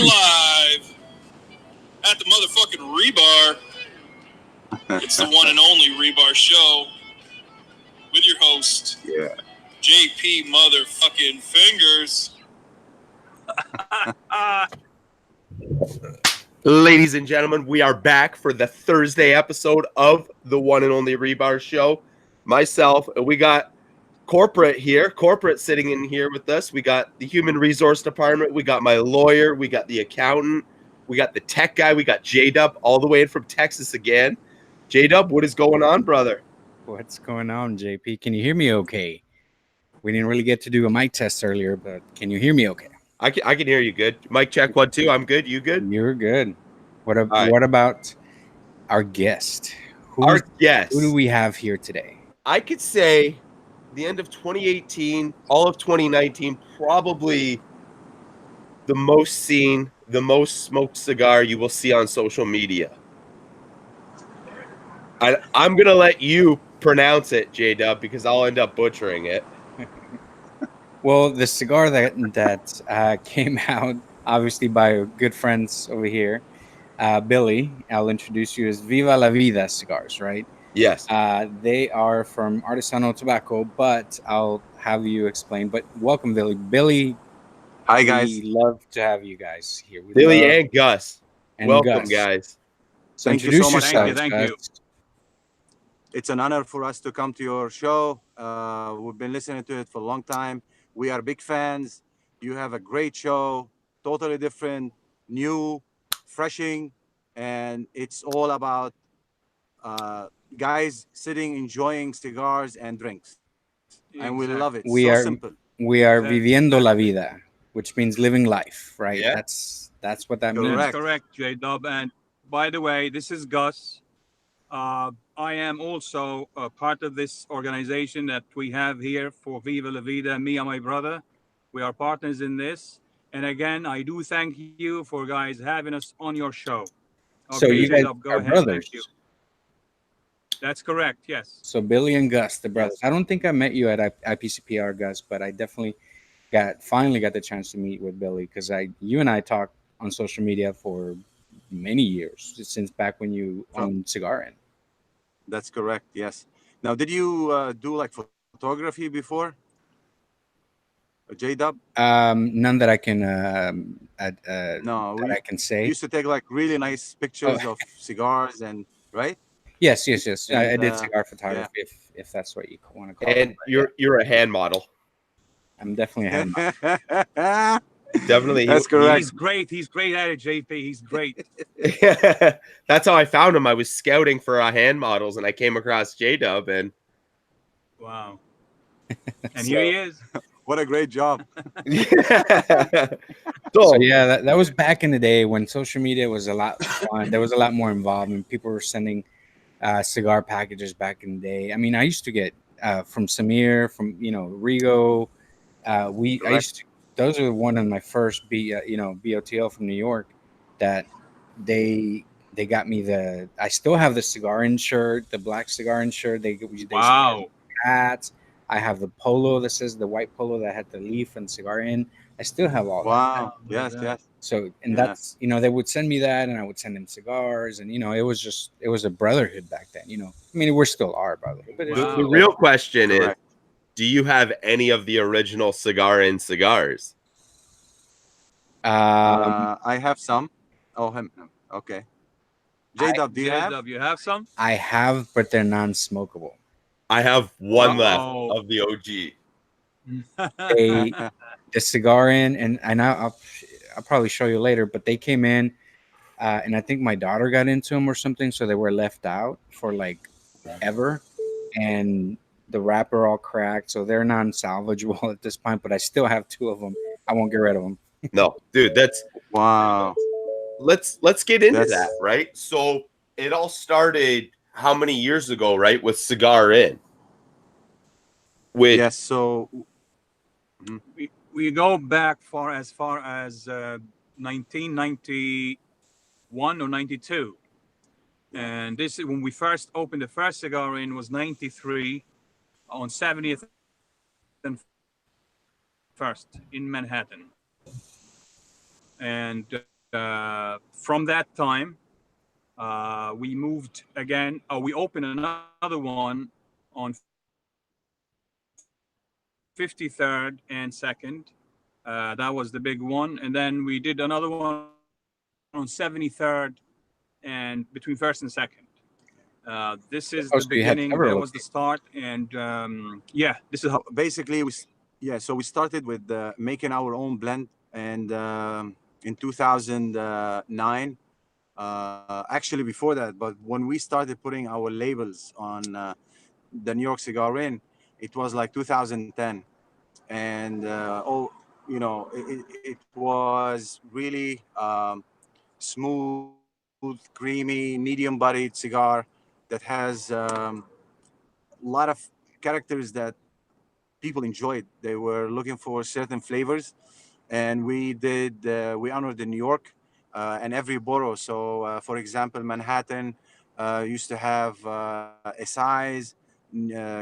live at the motherfucking Rebar. It's the one and only Rebar Show with your host, JP motherfucking Fingers. Ladies and gentlemen, we are back for the Thursday episode of the one and only Rebar Show. Myself, we got corporate here, corporate sitting in here with us. We got the human resource department. We got my lawyer. We got the accountant. We got the tech guy. We got J-Dub all the way in from Texas again. J-Dub, what is going on, brother? What's going on, JP? Can you hear me okay? We didn't really get to do a mic test earlier, but can you hear me okay? I can hear you good. Mic check 1 2. I'm good. You good? You're good. What about our guest? Who do we have here today? I could say the end of 2018, all of 2019, probably the most seen, the most smoked cigar you will see on social media. I'm going to let you pronounce it, J-Dub, because I'll end up butchering it. Well, the cigar that came out, obviously by good friends over here, Billy, I'll introduce you as Viva La Vida cigars, right? Yes. They are from Artesano Tobacco, but I'll have you explain. But welcome, Billy. Billy, hi, guys. We love to have you guys here. Billy and Gus. Welcome, guys. So thank you so much. Thank you. It's an honor for us to come to your show. We've been listening to it for a long time. We are big fans. You have a great show, totally different, new, refreshing, and it's all about guys sitting, enjoying cigars and drinks. And we love it. Simple. We are viviendo la vida, which means living life, right? Yeah. That's what that means. Correct, J-Dub. And by the way, this is Gus. I am also a part of this organization that we have here for Viva La Vida, me and my brother. We are partners in this. And again, I do thank you for guys having us on your show. Okay, so you guys go are ahead. brothers. Thank you. That's correct, yes. So Billy and Gus, the brothers. Yes. I don't think I met you at IPCPR, Gus, but I definitely finally got the chance to meet with Billy because you and I talked on social media for many years, since back when you owned Cigar Inn. That's correct, yes. Now, did you do like photography before? J-Dub? None that I can I can say. You used to take like really nice pictures of cigars and right? Yes. And, I did cigar photography, if that's what you want to call it. And you're a hand model. I'm definitely a hand model. Definitely. That's correct. He's great at it, JP. He's great. That's how I found him. I was scouting for hand models and I came across J-Dub and wow. And here he is. What a great job. So yeah, that was back in the day when social media was a lot fun. There was a lot more involvement. People were sending cigar packages back in the day. I mean, I used to get from Samir, from Rigo. Those are one of my first BOTL from New York that they got me I still have the Cigar Inn shirt, the black Cigar Inn shirt. They wow. Hats. I have the polo that says the white polo that had the leaf and Cigar Inn. I still have all that. Wow. Yes. So, and that's, they would send me that and I would send them cigars and, it was a brotherhood back then, I mean, we still are brotherhood. But the real question is, do you have any of the original Cigar Inn cigars? I have some. Oh, him. Okay. J-Dub, do you have? J-Dub, you have some? I have, but they're non-smokable. I have one left of the OG. The Cigar Inn, and I'll probably show you later, but they came in, and I think my daughter got into them or something, so they were left out for like ever, and the wrapper all cracked, so they're non-salvageable at this point, but I still have 2 of them. I won't get rid of them. No, dude, that's wow. Let's get into that, right? So it all started how many years ago, right? With Cigar Inn. Yes, so we go back as far as 1991 or 92. And this is when we first opened the first Cigar Inn was 93 on 70th and 1st in Manhattan. And from that time, we moved again. We opened another one on 53rd and 2nd. That was the big one. And then we did another one on 73rd and between 1st and 2nd. This is the Oh, so you had beginning. That several was the start. And yeah, this is how. Basically, so we started with making our own blend, and in 2009. Actually, before that, but when we started putting our labels on the New York Cigar Inn, it was like 2010, and it was really smooth, creamy, medium-bodied cigar that has a lot of characters that people enjoyed. They were looking for certain flavors, and we honored in New York and every borough. So, for example, Manhattan used to have a size,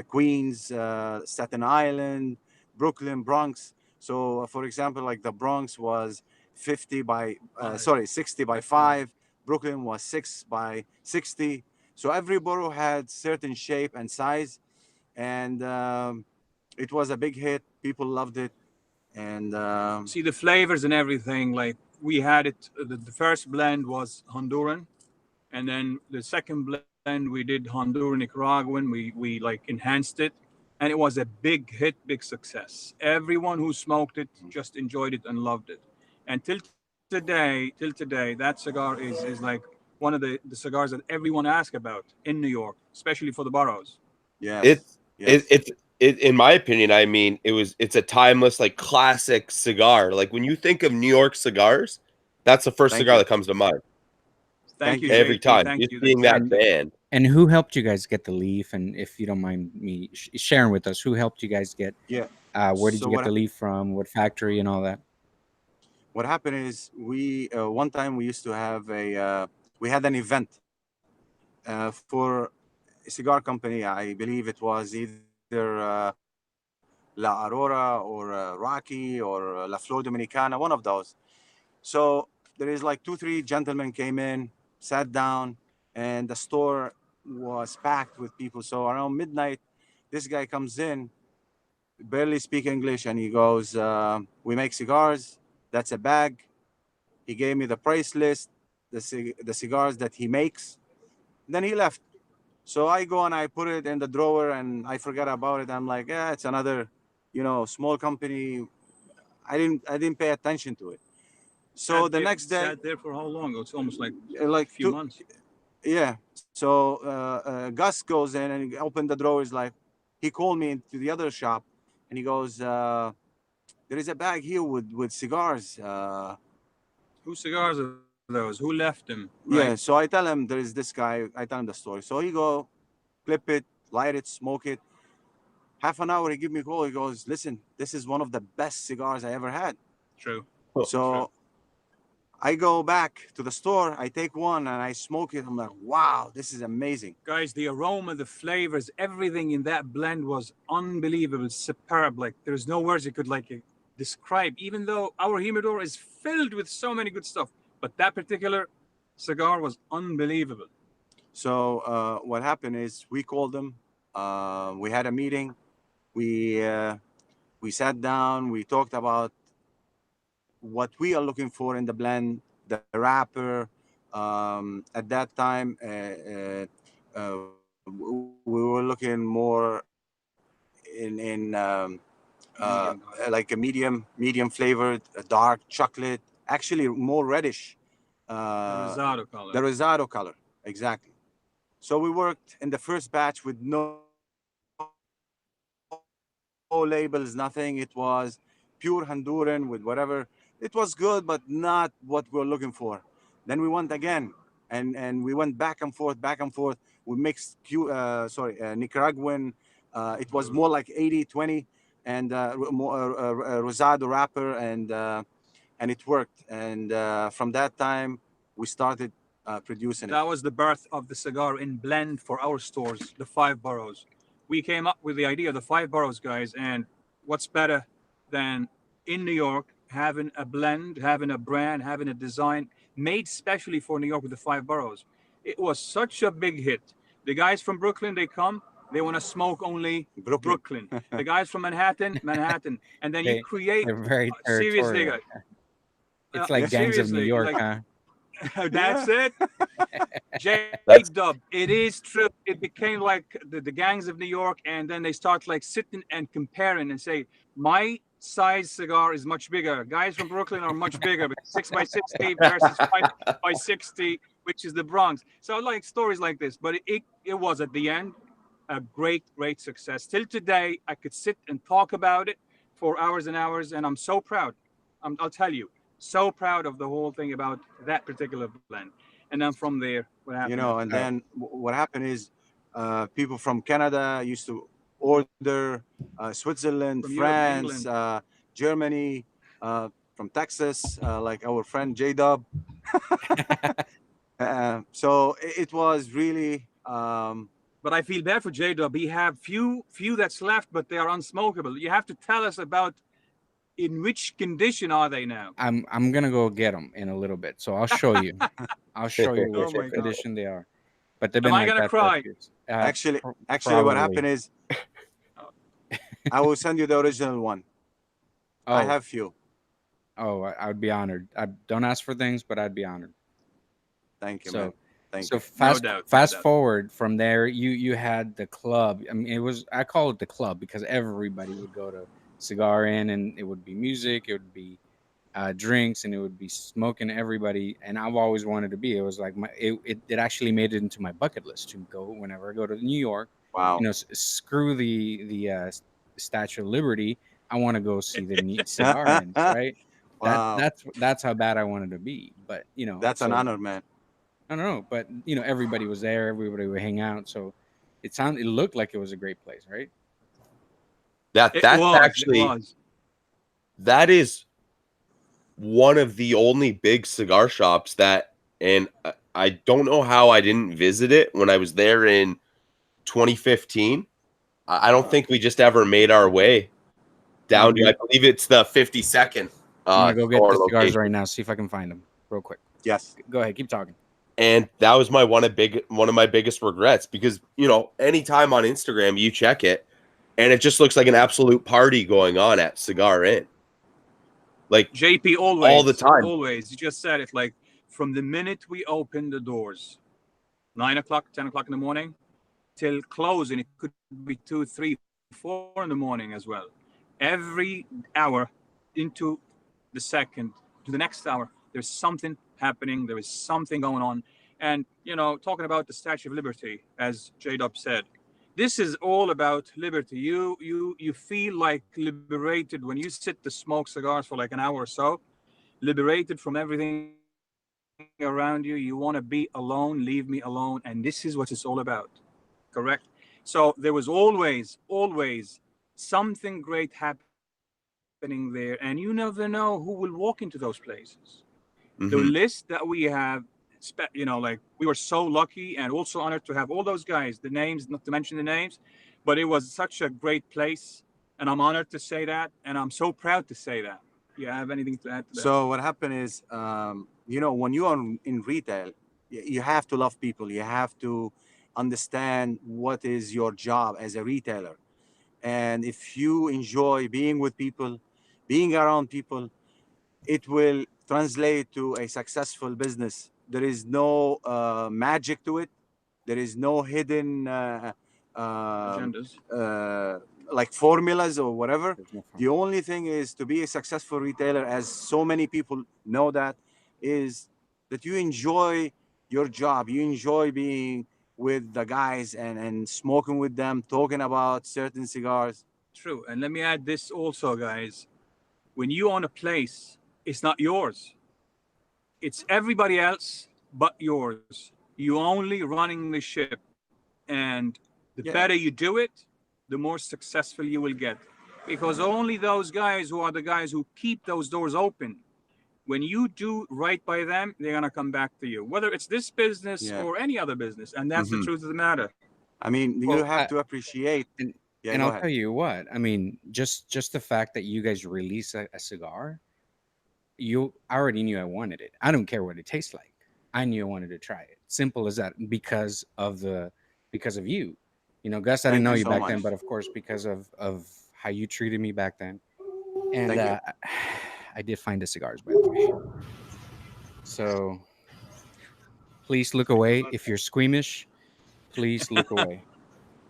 Queens, Staten Island, Brooklyn, Bronx. So, for example, like the Bronx was 60 by 5. Brooklyn was 6 by 60. So every borough had certain shape and size, and it was a big hit. People loved it, and See the flavors and everything. Like we had it. The first blend was Honduran, and then the second blend we did Honduran Nicaraguan. We like enhanced it, and it was a big hit, big success. Everyone who smoked it just enjoyed it and loved it. And till today, that cigar is like one of the cigars that everyone asks about in New York, especially for the boroughs. It, yes, it, yes, it, it, in my opinion, I mean, it's a timeless, like classic cigar. Like when you think of New York cigars, that's the first thank cigar you, that comes to mind Thank thank you, you. every JP. time. Thank Just you. seeing that Exactly. band. And who helped you guys get the leaf? And if you don't mind me sharing with us, who helped you guys get? Yeah. Where did So you get the leaf from? What factory and all that? what happened is we one time we used to have we had an event for a cigar company. I believe it was either La Aurora or Rocky or La Flor Dominicana, one of those. So there is like 2 3 gentlemen came in, sat down, and the store was packed with people. So around midnight, this guy comes in, barely speak English, and he goes, "We make cigars. That's a bag." He gave me the price list, the cigars that he makes. Then he left. So I go and I put it in the drawer, and I forget about it. I'm like, yeah, it's another, small company. I didn't pay attention to it. So the next day, Sat there for how long? It's almost like like a few months. yeah. So Gus goes in and he opened the drawer. He's like, he called me into the other shop, and he goes, "There is a bag here with cigars." Whose cigars are those? Who left them? Right. Yeah. So I tell him there is this guy. I tell him the story. So he go, clip it, light it, smoke it. Half an hour, he give me a call. He goes, "Listen, this is one of the best cigars I ever had." True. So I go back to the store. I take one and I smoke it. I'm like, "Wow, this is amazing." Guys, the aroma, the flavors, everything in that blend was unbelievable, superb. Like there's no words you could describe. Even though our humidor is filled with so many good stuff, but that particular cigar was unbelievable. So what happened is we called them. We had a meeting. We uh, we sat down. We talked about what we are looking for in the blend, the wrapper. At that time, we were looking more in Medium dark. like a medium flavored, a dark chocolate, actually more reddish. The Uh, Rosado color. the rosado color, exactly. So we worked in the first batch with no labels, nothing. It was pure Honduran with whatever. It was good, but not what we're looking for. Then we went again, and we went back and forth, back and forth. We mixed Nicaraguan. It was more like 80-20, and more rosado wrapper, and it worked. And from that time, we started producing it. That was the birth of the cigar in blend for our stores, the five boroughs. We came up with the idea of the five boroughs, guys, and what's better than in New York having a blend, having a brand, having a design made specially for New York with the 5 boroughs. It was such a big hit. The guys from Brooklyn, they come, they want to smoke only Brooklyn. Brooklyn. The guys from Manhattan, Manhattan. And then you create, They're very seriously, territorial. guys, It's like Gangs of New seriously, York, like, huh? that's it. That's J-Dub, it is true. It became like the gangs of New York, and then they start like sitting and comparing and say, my size cigar is much bigger. Guys from Brooklyn are much bigger, but 6 by 60 versus 5 by 60, which is the Bronx. So like stories like this, but it was at the end a great success. Till today, I could sit and talk about it for hours and hours, and I'm so proud. I'll tell you, so proud of the whole thing about that particular blend. And then from there, what happened? You know, and then what happened is people from Canada used to order, Switzerland, From Europe, France, England. Germany, from Texas, like our friend J-Dub. So it was really, But I feel bad for J-Dub. He have few that's left, but they are unsmokable. You have to tell us about in which condition are they now? I'm gonna go get them in a little bit, so I'll show you. I'll show you Oh which my God. condition they are. But they've Am been I like gonna that for a cry? few years. actually, what probably. happened is I will send you the original one. I Oh, have few. I would be honored. I don't ask for things, but I'd be honored. Thank you, So, man. Thank so you. fast doubt, no fast doubt. forward from there, you had the club. I mean, I call it the club because everybody would go to Cigar Inn, and it would be music, it would be drinks, and it would be smoking. Everybody, and I've always wanted to be. It was like it actually made it into my bucket list to go whenever I go to New York. Wow. You know, screw the Statue of Liberty. I want to go see the cigar ends, right? Wow. That's how bad I wanted to be. But you know, That's an so honor, man. I don't know. But you know, everybody was there. Everybody would hang out. So it looked like it was a great place, right? that's It actually was. that is one of the only big cigar shops that, and I don't know how I didn't visit it when I was there in 2015. I don't think we just ever made our way down to, I believe it's the 52nd I'm gonna go get store the cigars location. right now. See if I can find them real quick. Yes. Go ahead, keep talking. And that was one of my biggest regrets, because you know, anytime on Instagram you check it and it just looks like an absolute party going on at Cigar Inn. Like JP always, all the time. Always. You just said it, like from the minute we open the doors, 9 o'clock, 10 o'clock in the morning, till closing. It could be 2, 3, 4 in the morning as well. Every hour into the second to the next hour, there's something happening. There is something going on. And you know, talking about the Statue of Liberty, as J-Dub said, this is all about liberty. You feel like liberated when you sit to smoke cigars for like an hour or so, liberated from everything around you. You want to be alone, leave me alone, and this is what it's all about. Correct? So there was always something great happening there, and you never know who will walk into those places. The Mhm. list that we have, you know, like we were so lucky and also honored to have all those guys, the names, not to mention the names, but it was such a great place, and I'm honored to say that, and I'm so proud to say that. You have anything to add to that? So what happened is, you know, when you are in retail, you have to love people. You have to understand what is your job as a retailer. And if you enjoy being with people, being around people, it will translate to a successful business. There is no magic to it. There is no hidden Agendas. like formulas or whatever. There's no The only thing is to be a successful retailer, as so many people know that, is that you enjoy your job. You enjoy being with the guys and smoking with them, talking about certain cigars. True. And let me add this also, guys. When you own a place, it's not yours. It's everybody else but yours. You only running the ship. And the Yeah. better you do it, the more successful you will get. Because only those guys who are the guys who keep those doors open, when you do right by them, they're gonna come back to you. Whether it's this business Yeah. or any other business. And that's the Mhm. truth of the matter. I mean, you Well, have to appreciate. and Yeah, and go I'll ahead. tell you what. I mean, just the fact that you guys release a cigar, I already knew I wanted it. I don't care what it tastes like. I knew I wanted to try it. Simple as that. Because of you. You know, Gus, I didn't Thank know you you so back much. then, but of course because of how you treated me back then. And Thank you. I did find the cigars, by the way. So please look away. If you're squeamish, please look away.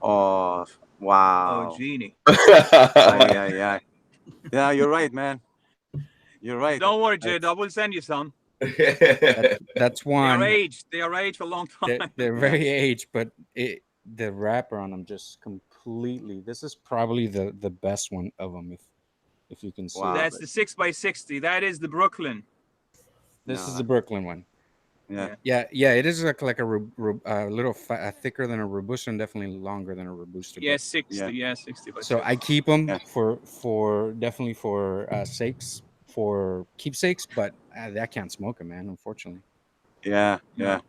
Oh, Oh, wow. genie. Yeah. Yeah, you're right, man. You're right. Don't worry, That's- Jade. I will send you some. That's They are one. aged. They are aged for a long time. They're very aged, but the wrapper on them just completely. This is probably the best one of them, if you can see. Wow. That's the 6x60. That is the Brooklyn. This is No. the Brooklyn one. Yeah. Yeah. It is like a little thicker than a Robusto, and definitely longer than a Robusto. Yeah, but- 60. Yeah. Yeah, 60 by So 60. I keep them Yeah. for definitely for sakes, for keepsakes, but I can't smoke them, man. Unfortunately. Yeah. No.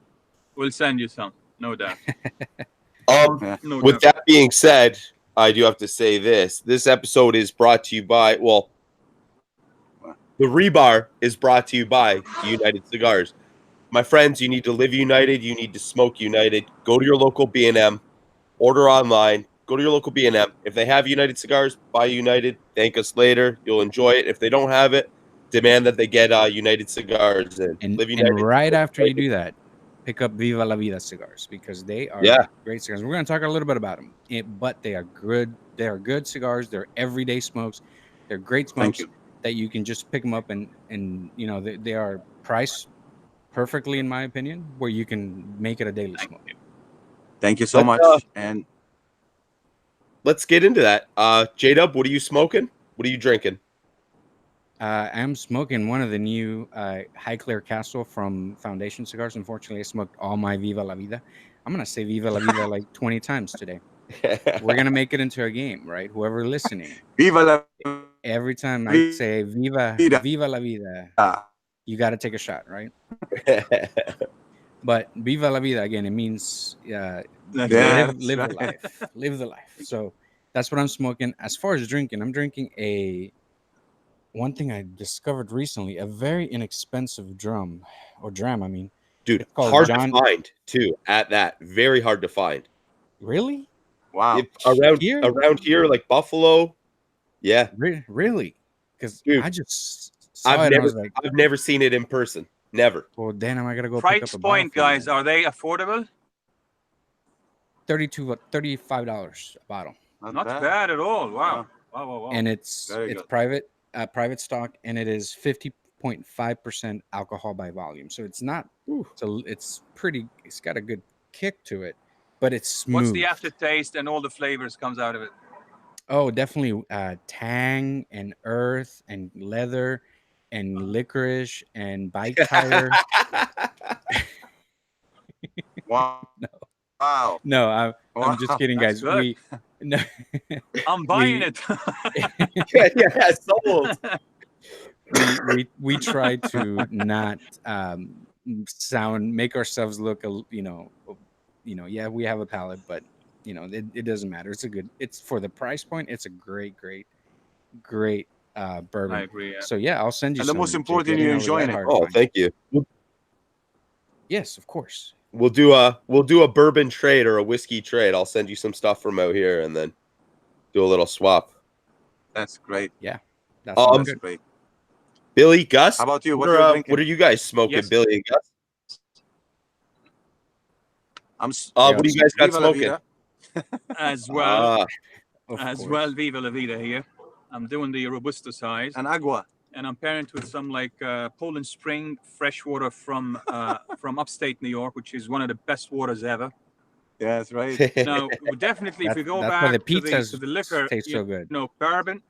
We'll send you some. No doubt. Yeah. No With doubt. that being said, I do have to say this. This episode is brought to you by, well, the Rebar is brought to you by United Cigars. My friends, you need to live united. You need to smoke united. Go to your local B&M. Order online. Go to your local B&M. If they have United Cigars, buy United. Thank us later. You'll enjoy it. If they don't have it, demand that they get United Cigars in. And Live United. right after you do that, pick up Viva La Vida cigars, because they are Yeah. great cigars. We're going to talk a little bit about them, but they are good. They are good cigars. They're everyday smokes. They're great Thank smokes you. that you can just pick them up and you know they are priced perfectly, in my opinion, where you can make it a daily smoke. Thank you so Let's, much. And Let's get into that. J-Dub, what are you smoking? What are you drinking? I'm smoking one of the new High Clear Castle from Foundation Cigars. Unfortunately, I smoked all my Viva La Vida. I'm going to say Viva La Vida like 20 times today. We're going to make it into a game, right? Whoever listening, Viva la every time I say Viva La Vida, Vida. you got to take a shot, right? But Viva La Vida, again, it means That's live right. the right. life. Live the life. So that's what I'm smoking. As far as drinking, I'm drinking one thing I discovered recently, a very inexpensive dram, I mean. Dude, It's called hard John. to find, too, at that. Very hard to find. Really? Wow. Around here, like Buffalo. Yeah. Really? Because Dude, I just saw it and I was like, I've never seen it in person. Never. well, then I got to go pick Price up a point, bottle. guys. Are they affordable? $35 a bottle. Not bad at all. Wow. Wow. And it's Very good. private stock, and it is 50.5% alcohol by volume. So it's not, so it's got a good kick to it, but it's smooth. What's the aftertaste and all the flavors comes out of it? Oh, definitely tang and earth and leather and licorice and bike tire. Wow. No. Wow. No, I'm just kidding, That's guys. good. No, I'm buying it. yeah, sold. we try to not make ourselves look, yeah, we have a palate, but it doesn't matter. It's for the price point. It's a great bourbon. I agree. Yeah. So yeah, I'll send you. And the some, most Jake. important, I you're didn't know it was enjoying that it. hard to Oh, find. thank you. Yes, of course. We'll do a bourbon trade or a whiskey trade. I'll send you some stuff from out here and then do a little swap. That's great. Yeah, that Um, sounds That's good. great. Billy, Gus, How about you? What what are you are, drinking? what are you guys smoking, Yes. Billy and Gus? Yeah, What do you guys got Viva La smoking? Vida. As well, Of as course. well, Viva La Vida here. I'm doing the Robusto size, And agua. and I'm pairing it with some like Poland Spring fresh water from upstate New York, which is one of the best waters ever. Yeah, that's right. Now, definitely, if we go That's why back the to pizzas the liquor, taste so good. bourbon.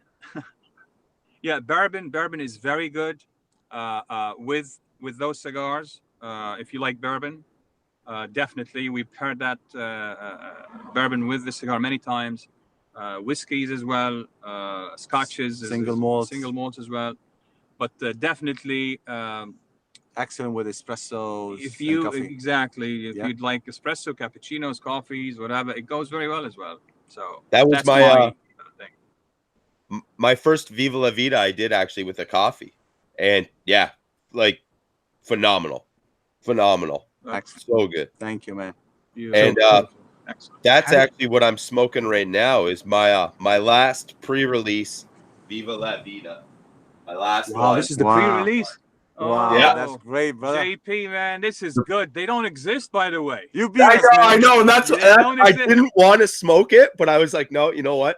Yeah, bourbon is very good with those cigars. If you like bourbon, definitely we've paired that bourbon with the cigar many times. Whiskeys as well, scotches, Single malts. single malts as well. But definitely, Excellent with espressos if and you coffee. exactly if Yeah. you'd like espresso, cappuccinos, coffees, whatever, it goes very well as well. So That was that's my, thing. my first Viva La Vida I did actually with a coffee. And yeah, like phenomenal. Excellent. So good. Thank you, man. And Excellent. that's actually what I'm smoking right now is my my last pre-release Viva La Vida. My last Wow, one. this is the Wow. pre-release. Wow, Yeah. that's great, brother. JP, man, this is good. They don't exist, by the way. You beat us, man. I know, and that's They don't I exist. didn't want to smoke it, but I was like, no, you know what?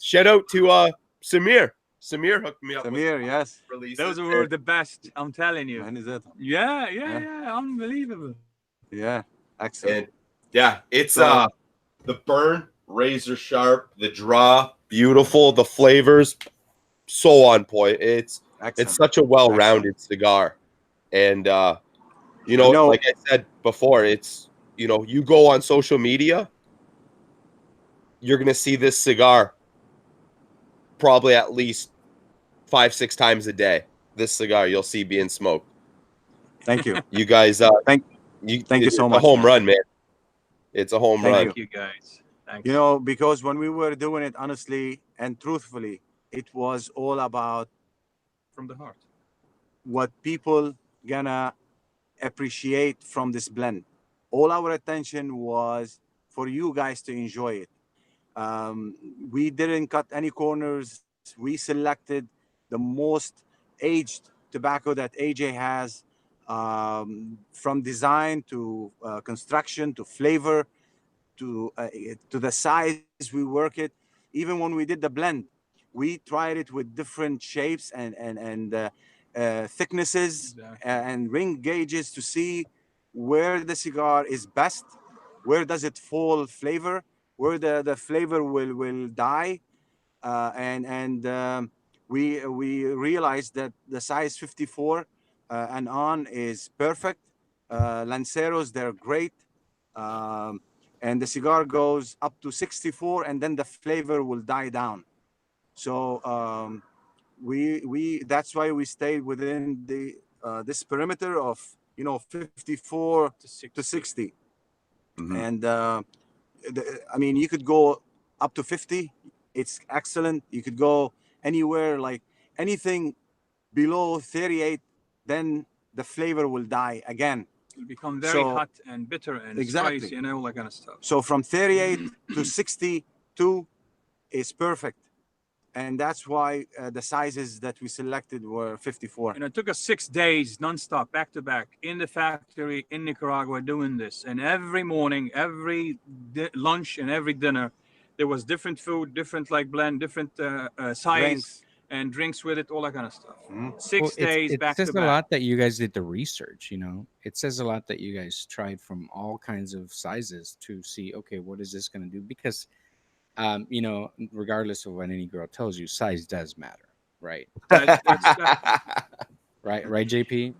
Shout out to Samir. Samir hooked me up Samir, with yes. releases. Those were the best. I'm telling you. Man, is that? Yeah. Unbelievable. Yeah, excellent. And yeah, it's So- the burn razor sharp, the draw beautiful, the flavors so on point. It's Excellent. such a well-rounded cigar. And you know, like I said before, it's you go on social media, you're gonna see this cigar probably at least 5-6 times a day. This cigar you'll see being smoked. Thank you. You guys, thank you so much. It's a home man. run, man. It's a home run. Thank you, guys. Thanks. You know, because when we were doing it honestly and truthfully, it was all about From the heart. what people gonna appreciate from this blend. All our attention was for you guys to enjoy it. We didn't cut any corners. We selected the most aged tobacco that AJ has, from design to construction to flavor to the size we work it. Even when we did the blend, we tried it with different shapes and thicknesses and ring gauges to see where the cigar is best, where does it fall flavor, where the flavor will die, we realized that the size 54 and on is perfect. Lanceros, they're great. And the cigar goes up to 64 and then the flavor will die down. So we that's why we stayed within the this perimeter of 54 to 60. Mhm. And I mean, you could go up to 50. It's excellent. You could go anywhere, like anything below 38, then the flavor will die again. It'll become very So- hot and bitter and Exactly. spicy and all that kind of stuff. So from 38 to 62 is perfect. And that's why the sizes that we selected were 54. And it took us 6 days nonstop, back to back, in the factory in Nicaragua doing this. And every morning, every lunch, and every dinner, there was different food, different like blend, different size, Drinks. and drinks with it, all that kind of stuff. Mhm. 6 days it back says to a back. lot that you guys did the research. It says a lot that you guys tried from all kinds of sizes to see, okay, what is this going to do? Because regardless of what any girl tells you, size does matter, right? Right, JP.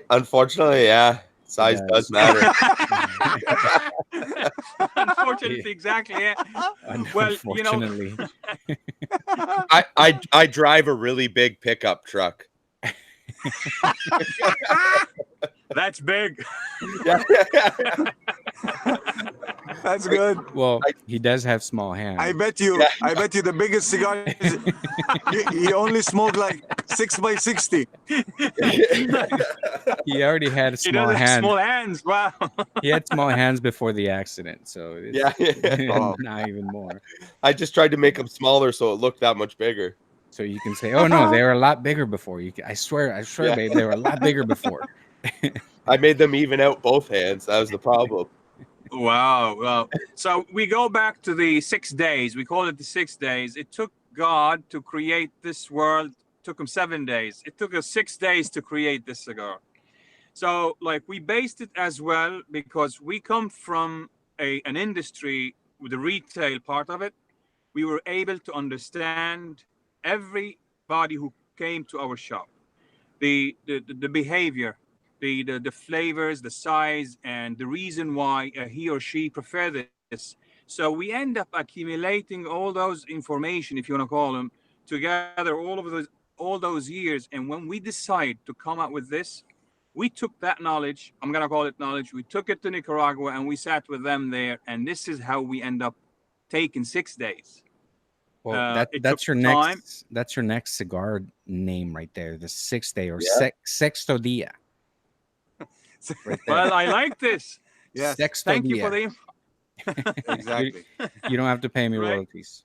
Unfortunately, yeah, size does matter. Unfortunately, exactly. Yeah. Well, Unfortunately, I drive a really big pickup truck. That's big. That's good. well, he does have small hands. I bet you the biggest cigar is, he only smoked like 6x60. He already had He small does have hands. small hands. Wow. He had small hands before the accident, so it's Oh. not even more. I just tried to make them smaller so it looked that much bigger. So you can say, "Oh no, they were a lot bigger before." I swear, Yeah. babe, they were a lot bigger before. I made them even out both hands. That was the problem. Wow. So we go back to the 6 days. We call it the 6 days. It took God to create this world. It took him 7 days. It took us 6 days to create this cigar. So like we based it as well because we come from an industry with the retail part of it. We were able to understand everybody who came to our shop, the behavior, the flavors, the size, and the reason why he or she prefer this. So we end up accumulating all those information, if you want to call them, together all those years. And when we decide to come up with this, we took that knowledge. I'm gonna call it knowledge. We took it to Nicaragua and we sat with them there, and this is how we end up taking 6 days. Well, It took that's your time. next cigar name right there. The sixth day or Yeah. sexto dia. Right there. Well, I like this. Yes, Sexto Thank you for dia. the exactly. You don't have to pay me Right. royalties.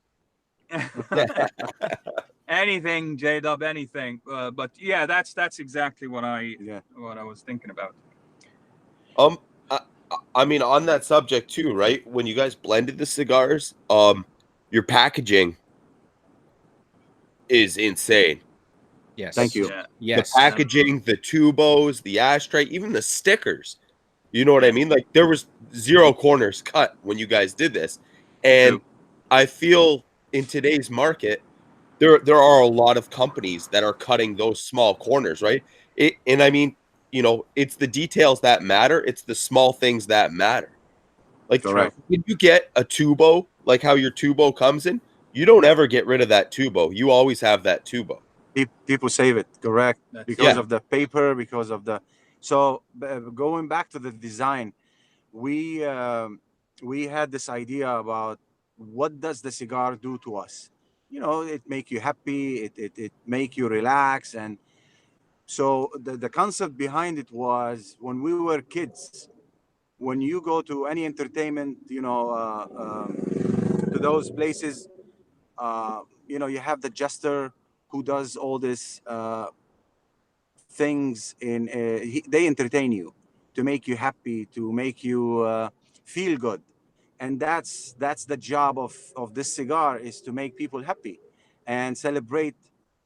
anything, J Dub, anything. But yeah, that's exactly Yeah, what I was thinking about. Um, I, I mean, on that subject too, right? When you guys blended the cigars, your packaging is insane. Yes. thank you. Yeah, The Yes. yeah, packaging, the tubos, the ashtray, even the stickers. You know what I yeah. mean? Like there was zero corners cut when you guys did this, and True. I feel in today's market, there are a lot of companies that are cutting those small corners, right? And I mean, it's the details that matter. It's the small things that matter. Like Correct. when you get a tubo, like how your tubo comes in, you don't ever get rid of that tubo. You always have that tubo. People save it, correct, That's because Yeah. of the paper, because of the. So going back to the design, we we had this idea about what does the cigar do to us. It make you happy, it make you relax. And so the concept behind it was, when we were kids, when you go to any entertainment, to those places, you have the jester who does all this things they entertain you to make you happy, to make you feel good. And that's the job of this cigar, is to make people happy and celebrate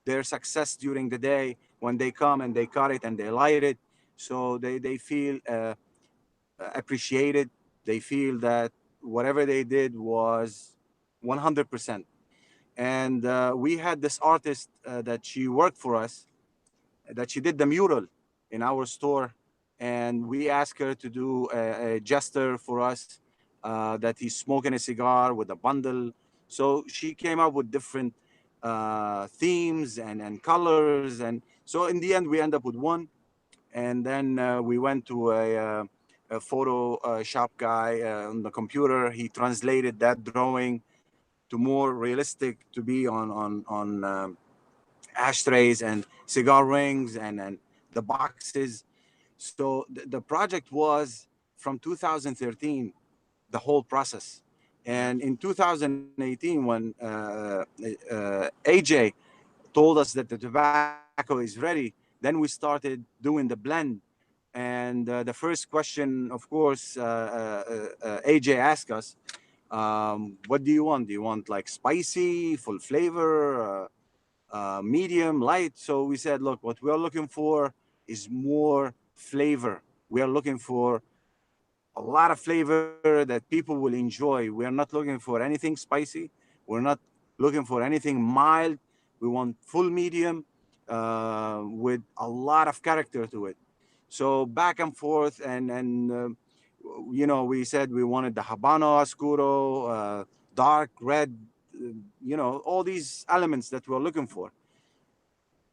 their success during the day, when they come and they cut it and they light it, so they feel appreciated. They feel that whatever they did was 100%. And we had this artist that she worked for us, that she did the mural in our store, and we asked her to do a gesture for us, that he's smoking a cigar with a bundle. So she came up with different themes and colors, and so in the end we end up with one. And then we went to a photo shop guy on the computer. He translated that drawing to more realistic, to be on ashtrays and cigar rings and the boxes. So the project was from 2013, the whole process. And in 2018, when AJ told us that the tobacco is ready, then we started doing the blend. And the first question, of course, AJ asked us, what do you want? Do you want like spicy, full flavor, medium, light? So we said, look, what we are looking for is more flavor. We are looking for a lot of flavor that people will enjoy. We are not looking for anything spicy. We're not looking for anything mild. We want full medium with a lot of character to it. So back and forth, and we said we wanted the Habano Oscuro, dark red, all these elements that we're looking for.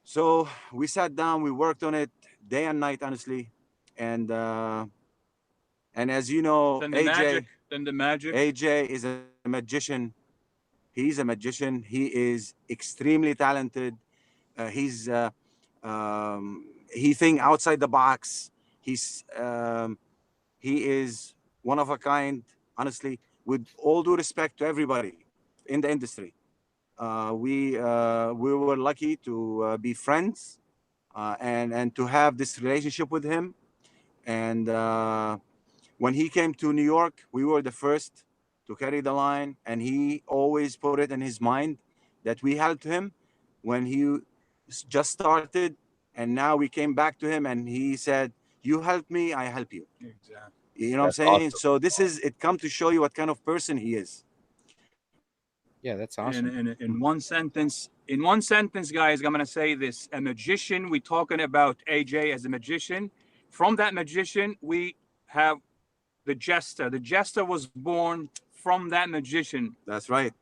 So we sat down, we worked on it day and night, honestly. And as you know, Then the magic. Then the magic. AJ is a magician. He's a magician. He is extremely talented. He think outside the box. He is one of a kind, honestly. With all due respect to everybody in the industry, we were lucky to be friends, and to have this relationship with him. And when he came to New York, we were the first to carry the line, and he always put it in his mind that we helped him when he just started. And now we came back to him, and he said, "You helped me, I help you." Exactly. You know what I'm That's saying? awesome. So this is it. Come to show you what kind of person he is. Yeah, that's In, awesome. in, in one sentence, guys, I'm gonna say this: a magician. We're talking about AJ as a magician. From that magician, we have the jester. The jester was born from that magician, That's right.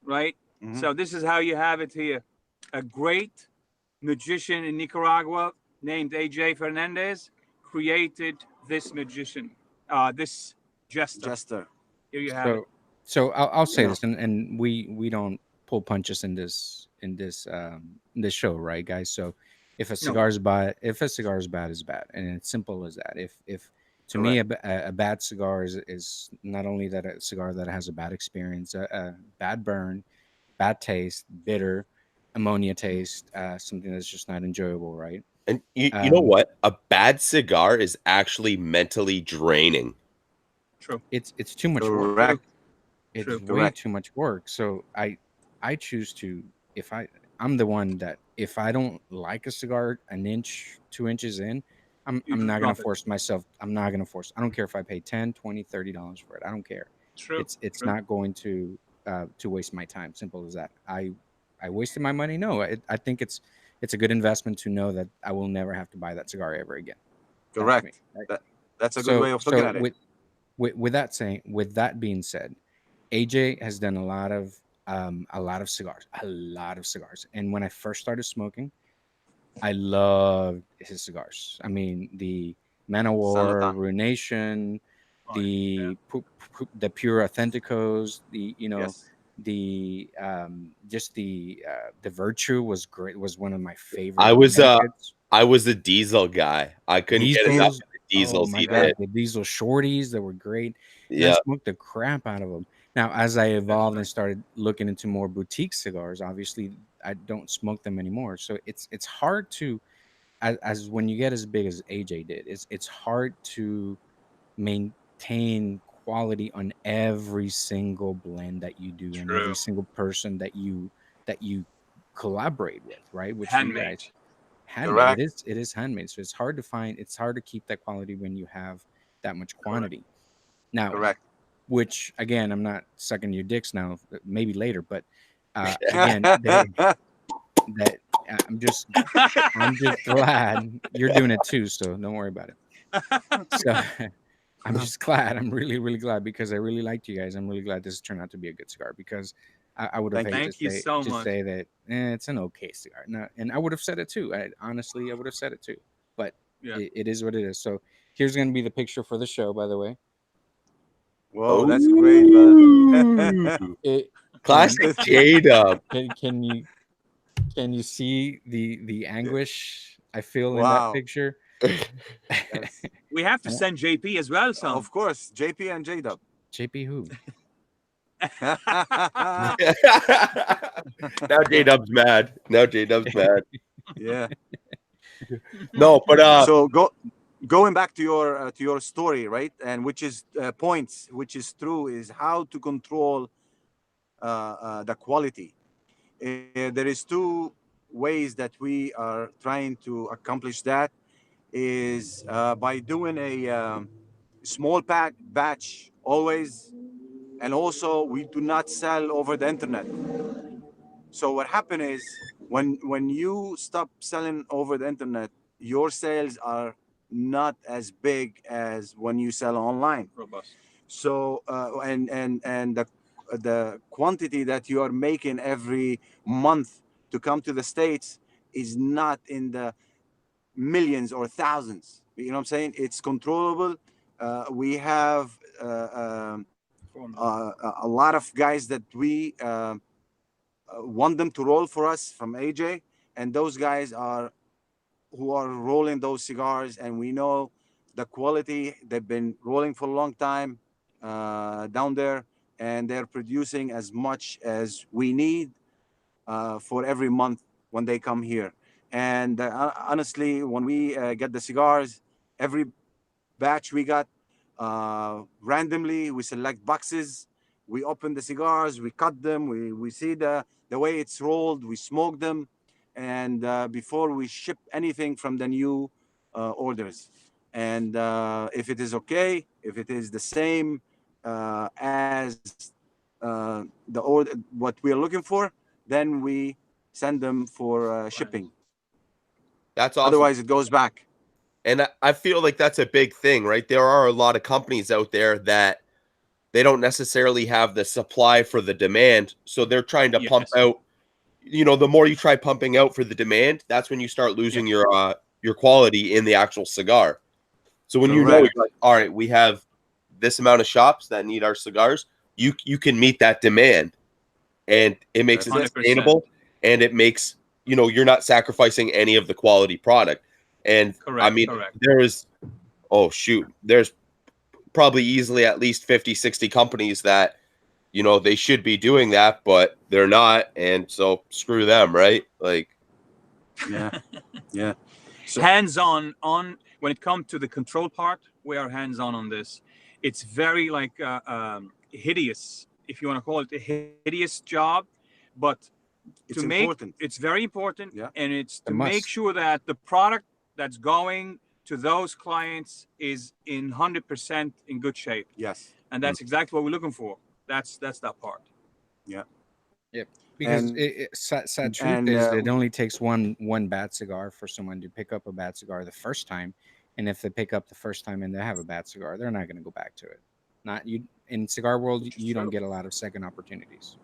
right? Mhm. So this is how you have it here: a great magician in Nicaragua named AJ Fernandez created this magician, this jester. Jester. Here you have it. So I'll You say know. this, and we don't pull punches in this show, right, guys? So if a No. cigar is bad, it's bad, and it's simple as that. If to me a bad cigar is not only that a cigar that has a bad experience, a bad burn, bad taste, bitter, ammonia taste, something that's just not enjoyable, right? And you know what? A bad cigar is actually mentally draining. True. It's too much work. Correct. It's True. way Correct. too much work. So I choose to, if I'm the one that if I don't like a cigar an inch, 2 inches in, I'm You not gonna drop it. force myself. I'm not gonna force. I don't care if I pay 10, 20, $30 for it. I don't care. True. It's True. not going to waste my time. Simple as that. I wasted my money. No, I think it's a good investment to know that I will never have to buy that cigar ever again. That's me. Correct. Right? That's a good way of looking at it. With that being said, AJ has done a lot of cigars. And when I first started smoking, I loved his cigars. I mean, the Man of War, Sanatan. Ruination, Fine. Yeah. the Pure Authenticos, Yes. the just the Virtue was great. Was one of my favorite. I was Connecticut's. I was the diesel guy. I couldn't get enough of Diesels. the Oh diesels my he god, did. the diesel shorties that were great. And I Yeah. smoked the crap out of them. Now, as I evolved right. and started looking into more boutique cigars, obviously I don't smoke them anymore. So it's hard to, as when you get as big as AJ did, it's hard to maintain quality on every single blend that you do and every True. single person that you collaborate with, right? Which you Handmade. guys handmade. Correct. It is handmade, so it's hard to find. It's hard to keep that quality when you have that much quantity. Now, Correct. which again, I'm not sucking your dicks now. Maybe later, but again, that I'm just glad you're doing it too. So don't worry about it. So I'm just glad. I'm really, really glad because I really liked you guys. I'm really glad this turned out to be a good cigar because I would have Thank hated to Thank you say so just much. say that it's an okay cigar. No, and I would have said it too. Honestly, I would have said it too. But Yeah. it is what it is. So here's going to be the picture for the show, by the way. Whoa, that's great. Ooh. It, Classic J-Dub. can you see the anguish I feel in that Wow. picture? Yes. We have to send JP as well some. Of course, JP and J-Dub. JP who? Now J-Dub's mad. Yeah. No, but So going back to your story, right? And which is points, which is true, is how to control the quality. There is two ways that we are trying to accomplish that. Is by doing a small batch always, and also we do not sell over the internet. So what happened is when you stop selling over the internet, your sales are not as big as when you sell online. Robust. So and the quantity that you are making every month to come to the States is not in the millions or thousands. You know what I'm saying? It's controllable. We have a lot of guys that we want them to roll for us from AJ, and those guys are who are rolling those cigars, and we know the quality. They've been rolling for a long time down there, and they're producing as much as we need for every month when they come here. And honestly, when we get the cigars, every batch we got randomly, we select boxes, we open the cigars, we cut them, we see the way it's rolled, we smoke them, and before we ship anything from the new orders. And if it is okay, if it is the same as the order what we are looking for, then we send them for shipping. that's awesome. Otherwise, it goes back. And I feel like that's a big thing, right? There are a lot of companies out there that they don't necessarily have the supply for the demand. So they're trying to pump Yes. out, the more you try pumping out for the demand, that's when you start losing your quality in the actual cigar. So when you're Correct. like, all right, we have this amount of shops that need our cigars, you can meet that demand. and it makes That's it it. sustainable, and it makes, you're not sacrificing any of the quality product. And I Correct. mean, Correct. there's probably easily at least 50, 60 companies that, they should be doing that, but they're not. And so screw them, right? Like, Yeah. Yeah. So Hands-on on when it comes to the control part, we are hands-on this. It's very like hideous, if you want to call it a hideous job, but it's to make important. it's very important, Yeah. and it's The to make must. sure that the product that's going to those clients is in 100% in good shape, Yes. and that's exactly what we're looking for. That's that part. Yeah. Yep. Because And sad truth and is, it only takes one bad cigar for someone to pick up a bad cigar the first time, and if they pick up the first time and they have a bad cigar, they're not going to go back to it. Not you in cigar world, Which is you don't true. get a lot of second opportunities.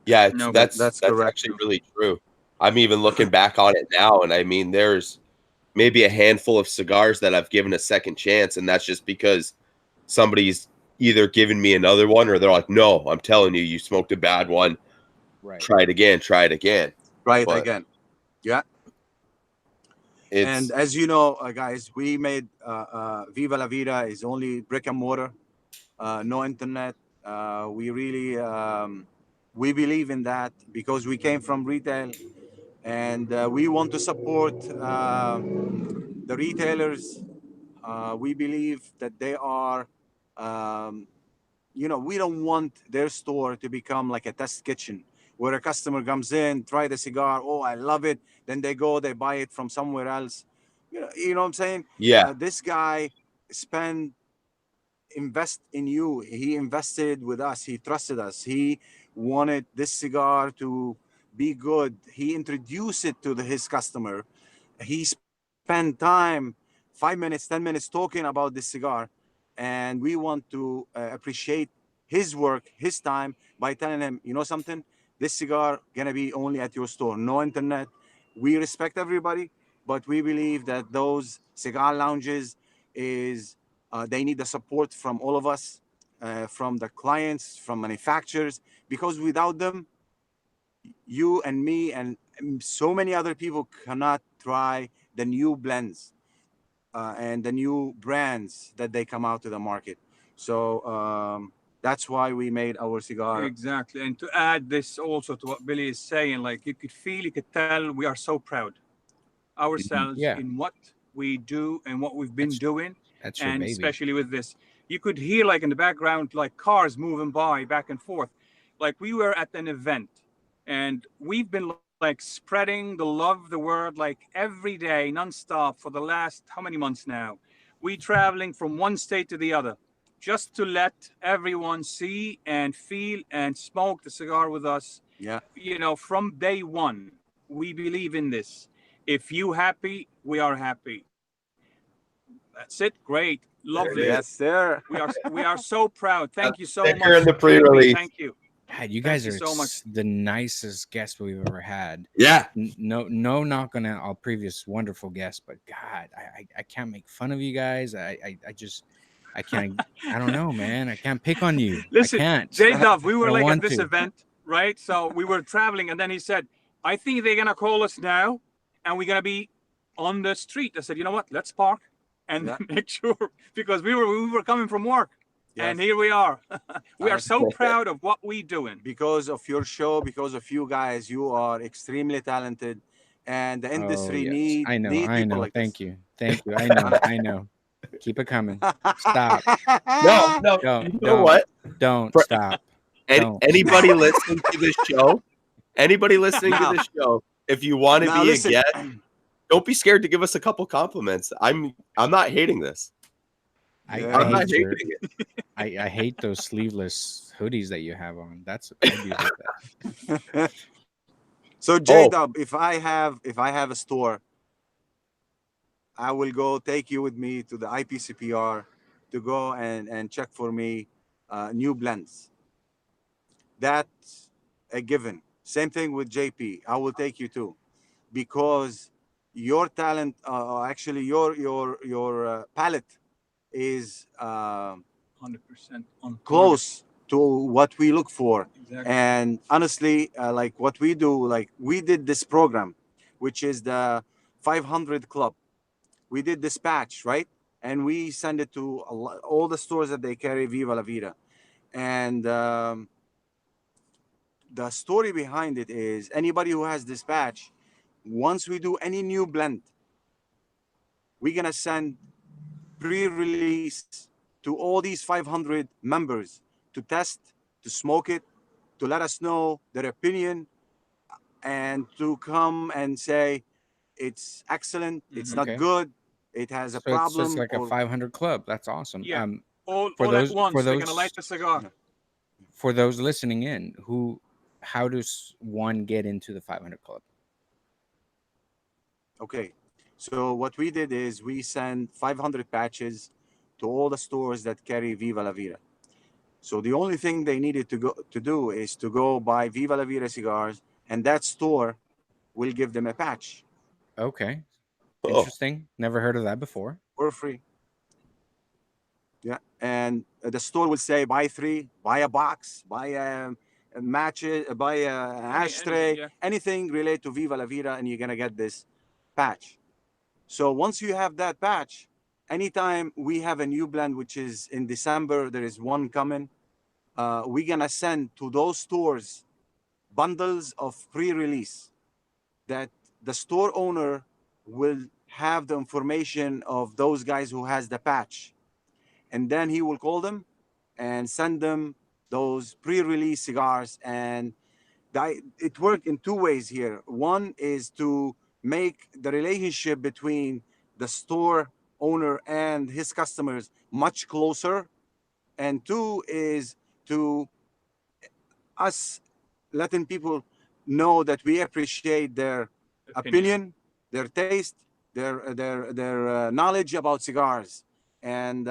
yeah, No, that's that's correct. actually really true. I'm even looking back on it now, and I mean, there's maybe a handful of cigars that I've given a second chance, and that's just because somebody's either given me another one, or they're like, "No, I'm telling you, you smoked a bad one. Right. Try it again, try it again." right But again. Yeah. And it's as you know, guys, we made Viva La Vida is only brick and mortar, no internet. We really we believe in that because we came from retail, and we want to support the retailers. We believe that they are, um, we don't want their store to become like a test kitchen where a customer comes in, try the cigar, oh, I love it. Then they go, they buy it from somewhere else. You know what I'm saying? yeah, This guy spent invest in you. He invested with us. He trusted us. He wanted this cigar to be good. He introduced it to his customer. He spent time, 5 minutes, 10 minutes talking about this cigar. And we want to appreciate his work, his time by telling him, you know something, this cigar gonna be only at your store, no internet. We respect everybody, but we believe that those cigar lounges is they need the support from all of us, from the clients, from manufacturers, because without them, you and me and so many other people cannot try the new blends and the new brands that they come out to the market. So that's why we made our cigar. Exactly. And to add this also to what Billy is saying, like you could feel, you could tell we are so proud ourselves Yeah, in what we do and what we've been that's doing, that's your and baby. especially with this, you could hear like in the background like cars moving by back and forth. Like we were at an event, and we've been like spreading the love of the word like every day nonstop for the last how many months now. We traveling from one state to the other just to let everyone see and feel and smoke the cigar with us. Yeah. From day one, we believe in this. If you happy, we are happy. That's it. Great, there lovely. it is. Yes, sir. We are so proud. Thank you That's so sticker much, in the JP. pre-release. Thank you. God, you Thank guys you are so much. the nicest guests we've ever had. Yeah, No knock on our previous wonderful guests, but God, I can't make fun of you guys. I just I can't. I don't know, man. I can't pick on you. I Listen, can't. J Dove, we I were don't like at want this to. event, right? So we were traveling, and then he said, I think they're gonna call us now, and we're gonna be on the street. I said, you know what? Let's park and Yeah. make sure, because we were coming from work, and Yes. here we are. We are Uh, so proud of what we doing. because of your show, because of you guys, you are extremely talented, and the Oh industry yes, need I know. need I people know. like this. Thank you. Thank you. I know. I know. Keep it coming. Stop. no, you Don't. know Don't. what? Don't For stop. Don't. anybody listening to this show, anybody listening to now, this show, if you want to now be a listen. guest, don't be scared to give us a couple compliments. I'm not hating this. I I'm Yeah. not hate hating your. it. I hate those sleeveless hoodies that you have on. I do hate that. So J Oh, Dub, if I have a store, I will go take you with me to the IPCPR to go and check for me new blends. That's a given. Same thing with JP. I will take you too, because your talent, actually your palette is 100% on target. close to what we look for. Exactly. And honestly, like what we do, like we did this program, which is the 500 Club. We did dispatch, right? And we send it to all the stores that they carry Viva La Vida. And the story behind it is anybody who has dispatch, once we do any new blend, we're going to send pre-release to all these 500 members to test, to smoke it, to let us know their opinion, and to come and say it's excellent, it's not Okay. good, it has a So it's problem, like a or 500 club. That's awesome. Yeah. For All at those once, they're gonna light the cigar. for those listening in, how does one get into the 500 club? Okay. So what we did is we sent 500 patches to all the stores that carry Viva La Vida. So the only thing they needed to do is to go buy Viva La Vida cigars, and that store will give them a patch Okay. Oh, Interesting. Never heard of that before. for free. Yeah, and the store will say buy 3, buy a box, buy a match, buy a ashtray, yeah. anything related to Viva La Vida, and you're gonna get this patch. So once you have that patch, anytime we have a new blend, which is in December, there is one coming. We're gonna send to those stores bundles of pre-release that the store owner will have the information of those guys who has the patch, and then he will call them and send them those pre-release cigars. And it worked in two ways here. One is to make the relationship between the store owner and his customers much closer, and two is to us letting people know that we appreciate their opinion, their taste, their knowledge about cigars. And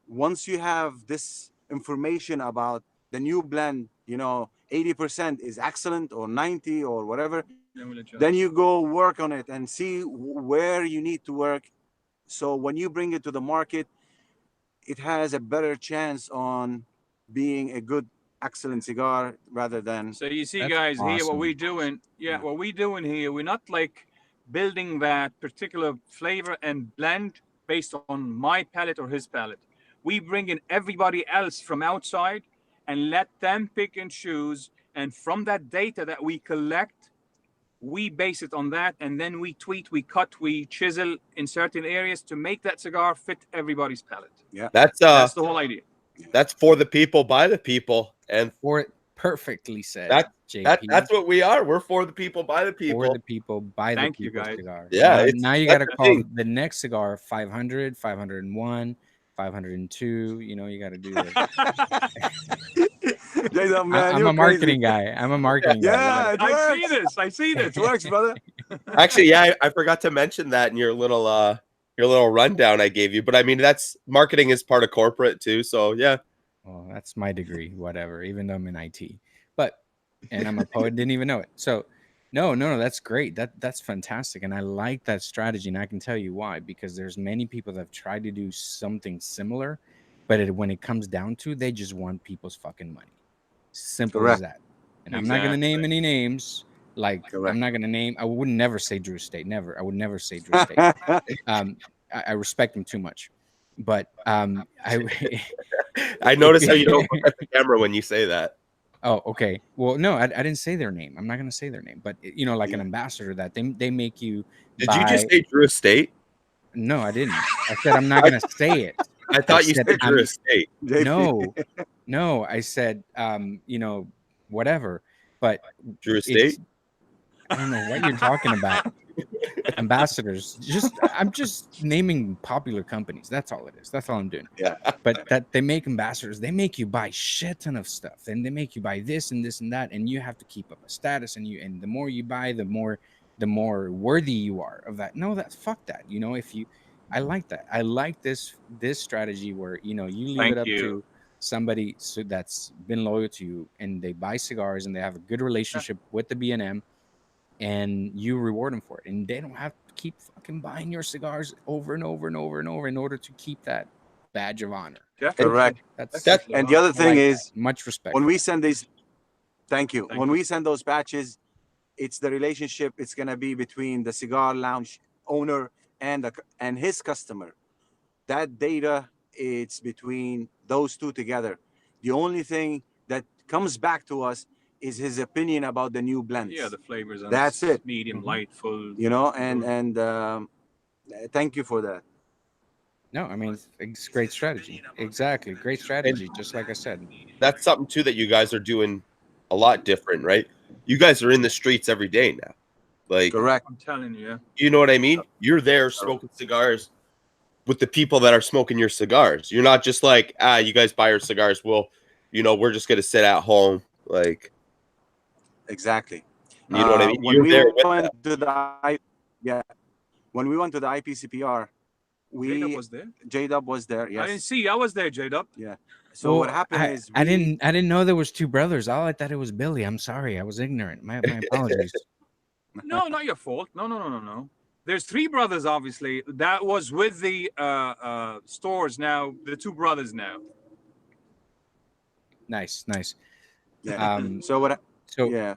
once you have this information about the new blend, 80% is excellent or 90 or whatever, Then we'll adjust. then you go work on it and see where you need to work. So when you bring it to the market, it has a better chance on being a good, excellent cigar rather than. So you see, That's guys, here what awesome. we're doing, Yeah. what we're doing here, we're not like building that particular flavor and blend based on my palate or his palate. We bring in everybody else from outside and let them pick and choose. And from that data that we collect, we base it on that, and then we tweak, we cut, we chisel in certain areas to make that cigar fit everybody's palate. Yeah. that's That's the whole idea. that's for the people by the people, and For it perfectly said, that JP. that's what we are. We're for the people by the For people. the people by Thank the you, people guys. cigar. Yeah, Now you that's got to the call thing. the next cigar 500, 501, 502. You got to do this. Jason, man, I'm you're a marketing crazy. guy. I'm a marketing guy. Yeah, it I works. see this. I see this. It works, brother. Actually, yeah, I forgot to mention that in your little rundown I gave you. But I mean, that's marketing is part of corporate too. So yeah, Well, that's my degree, whatever, even though I'm in IT. And I'm a poet, didn't even know it. So no, that's great. That's fantastic. And I like that strategy. And I can tell you why, because there's many people that have tried to do something similar, but when it comes down to, they just want people's fucking money. Simple as Correct. that. And I'm not gonna name any names. Like Correct. I'm not gonna name. I would never say Drew State. Never. I would never say Drew State. I respect him too much. But I notice how you don't look at the camera when you say that. Oh, okay. Well, no, I didn't say their name. I'm not gonna say their name. But like an ambassador, that they make you. Did you just say Drew Estate? No, I didn't. I said I'm not gonna say it. I thought you said said Drew I'm- Estate. No, I said whatever. But Drew it's, Estate? I don't know what you're talking about. Ambassadors. I'm just naming popular companies. That's all it is. That's all I'm doing. Yeah. But that they make ambassadors, they make you buy shit ton of stuff, and they make you buy this and this and that, and you have to keep up a status, and the more you buy, the more worthy you are of that. No, fuck that. I like that. I like this strategy where you leave Thank it up you. to somebody that's been loyal to you, and they buy cigars and they have a good relationship with the B&M, and you reward them for it, and they don't have to keep fucking buying your cigars over and over and over and over in order to keep that badge of honor. Correct. That's And the other thing is, much respect. when we send these Thank you. Thank When you. we send those patches, it's the relationship. It's gonna be between the cigar lounge owner and his customer. That data, it's between those two together. The only thing that comes back to us is his opinion about the new blends. Yeah, the flavors. And That's it. Medium, Mhm. light, full. You know, and Good. thank you for that. No, I mean it's great strategy. Exactly, great strategy. Just like I said. That's something too that you guys are doing a lot different, right? You guys are in the streets every day now. Like, Correct. I'm telling you. Yeah. you know what I mean? You're there smoking cigars with the people that are smoking your cigars. You're not just like, you guys buy our cigars. Well, we're just gonna sit at home. Like, Exactly. you know what I mean? When You're we there with went them. to the yeah, when we went to the IPCPR, J-Dub was there. J-Dub was there. I didn't Yes. see. I was there, J-Dub. Yeah. So what happened is I didn't know there was two brothers. All I thought it was Billy. I'm sorry, I was ignorant. My apologies. No, not your fault. No. There's three brothers, obviously. That was with the stores now. The two brothers now. Nice. yeah. Um, So what? so Yeah.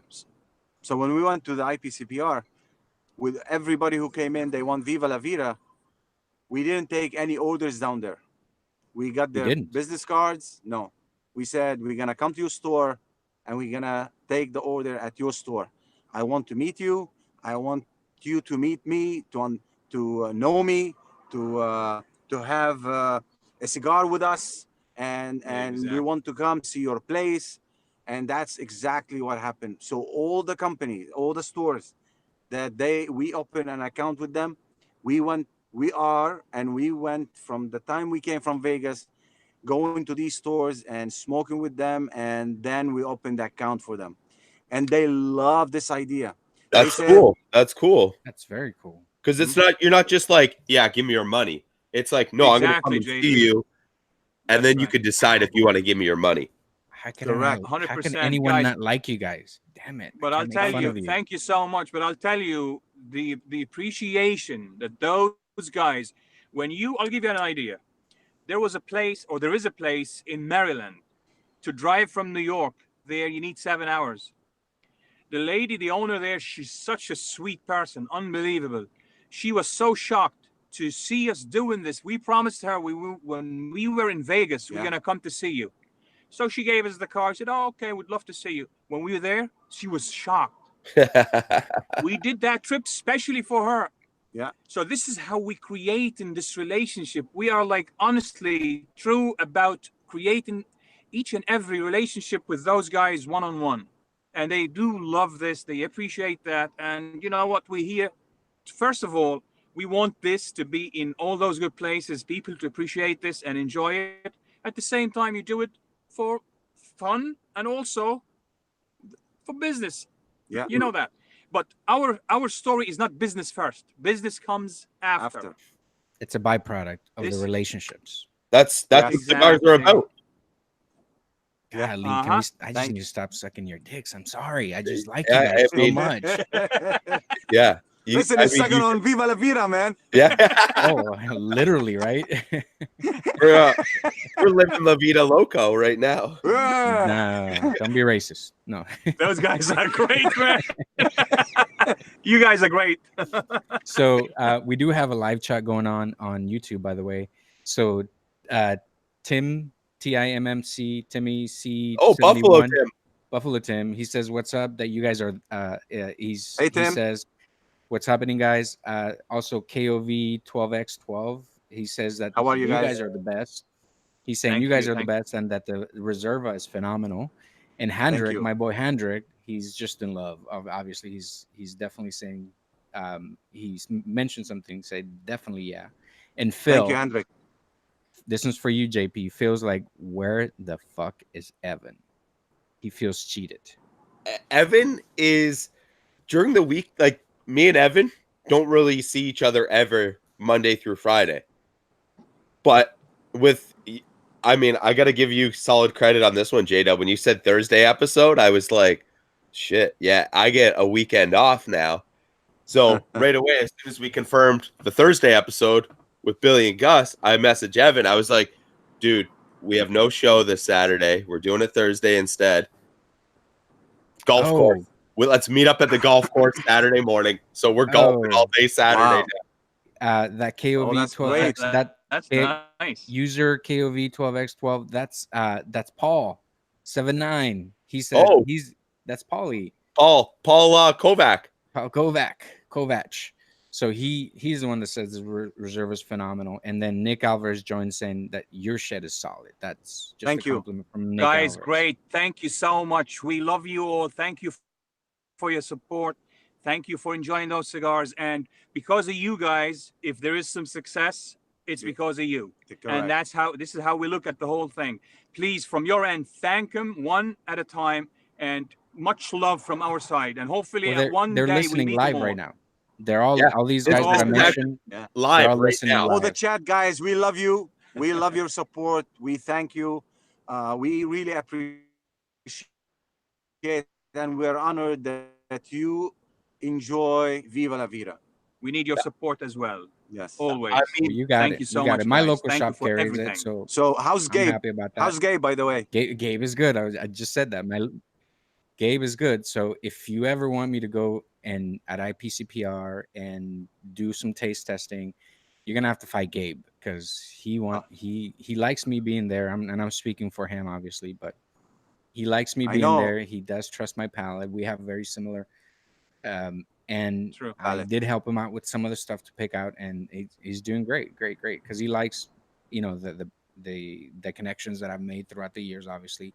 So when we went to the IPCPR, with everybody who came in, they want Viva La Vida. We didn't take any orders down there. We got You their didn't? business cards. No, we said we're gonna come to your store and we're gonna take the order at your store. I want to meet you. I want you to meet me, to know me, to have a cigar with us, and we Exactly. want to come see your place. And that's exactly what happened. So all the companies, all the stores that we open an account with them, we went from the time we came from Vegas, going to these stores and smoking with them, and then we opened the account for them, and they love this idea. They That's said, cool. That's cool. that's very cool. Because Mhm. you're not just like, yeah, give me your money. It's like, no, I'm gonna come Exactly, and JD. see you, and That's then you right. could decide if you want to give me your money. How can Correct. how can 100%, anyone guys. not like you guys? Damn it! But I I'll can't make tell fun you, of you. thank you so much. But I'll tell you the appreciation that those guys, I'll give you an idea. There was a place, or there is a place in Maryland. To drive from New York there, you need 7 hours. The lady, the owner there, she's such a sweet person, unbelievable. She was so shocked to see us doing this. We promised her when we were in Vegas, we're Yeah. gonna come to see you. So she gave us the car. She said, "Oh, okay, we'd love to see you." When we were there, she was shocked. We did that trip specially for her. Yeah. So this is how we create in this relationship. We are like honestly true about creating each and every relationship with those guys one on one. And they do love this. They appreciate that. And you know what? We here, first of all, we want this to be in all those good places, people to appreciate this and enjoy it. At the same time, you do it for fun and also for business. Yeah. You know that. But our story is not business first. Business comes after. After. It's a byproduct of the This- relationships. That's Yes. what cigars are Exactly. about. Yeah. Golly, Uh-huh. I just Thank need to stop sucking your dicks. I'm sorry. I just like Yeah, you guys I so mean- much. Yeah. Listen, it's second on Viva La Vida, man. Yeah. Oh, literally, right? we're living La Vida Loco right now. No, don't be racist. No. Those guys are great, man. You guys are great. So we do have a live chat going on YouTube, by the way. So Tim TIMMC Timmy C. Oh, Buffalo Tim. Buffalo Tim. He says, "What's up?" That you guys are. Hey, He Tim. says, "What's happening, guys?" Also KOV 12x12. He says that How are you guys? are the best. He's saying Thank you guys you, are the thank- best, and that the Reserva is phenomenal. And Thank Hendrik, you. my boy Hendrik, he's just in love. Obviously, he's definitely saying. He's mentioned something. Said definitely yeah. And Phil, Thank you, Hendrik. this one's for you, JP. Feels like, where the fuck is Evan? He feels cheated. Evan is during the week, like me and Evan don't really see each other ever Monday through Friday. But I got to give you solid credit on this one, Jada. When you said Thursday episode, I was like, shit, yeah, I get a weekend off now. So right away, as soon as we confirmed the Thursday episode with Billy and Gus, I messaged Evan. I was like, dude, we have no show this Saturday. We're doing it Thursday instead. golf course. Well, let's meet up at the golf course Saturday morning. So we're golfing all day Saturday. Wow. That KOV that's 12X, That's K- nice. user KOV 12X12. That's Paul 79. He said that's Paulie. Paul Kovac. Paul Kovac. So he's the one that says the reserve is phenomenal. And then Nick Alvarez joined saying that your shed is solid. That's just Thank a you. compliment from Nick Guys, Alvarez. great. Thank you so much. We love you all. Thank you for your support. Thank you for enjoying those cigars. And because of you guys, if there is some success, it's because of you. Correct. And this is how we look at the whole thing. Please, from your end, thank them one at a time, and much love from our side. And hopefully one they're day we listening meet live them all. right now. They're all these guys that I mentioned live they're all right listening now. live. All the chat guys, we love you. We love your support. We thank you. We really appreciate and we're honored that you enjoy Viva La Vida. We need your support as well. Yes. Always. I mean, You got Thank it. you so got much, it. My guys. local Thank you shop for carries everything. it, So how's I'm Gabe? happy about that. How's Gabe, by the way? Gabe is good. I just said that. Gabe is good. So if you ever want me to go and at IPCPR and do some taste testing, you're gonna have to fight Gabe because he likes me being there. I'm speaking for him, obviously, but he likes me being there. He does trust my palate. We have very similar. And True. I did help him out with some of the stuff to pick out, and he's doing great, because he likes, the connections that I've made throughout the years, obviously.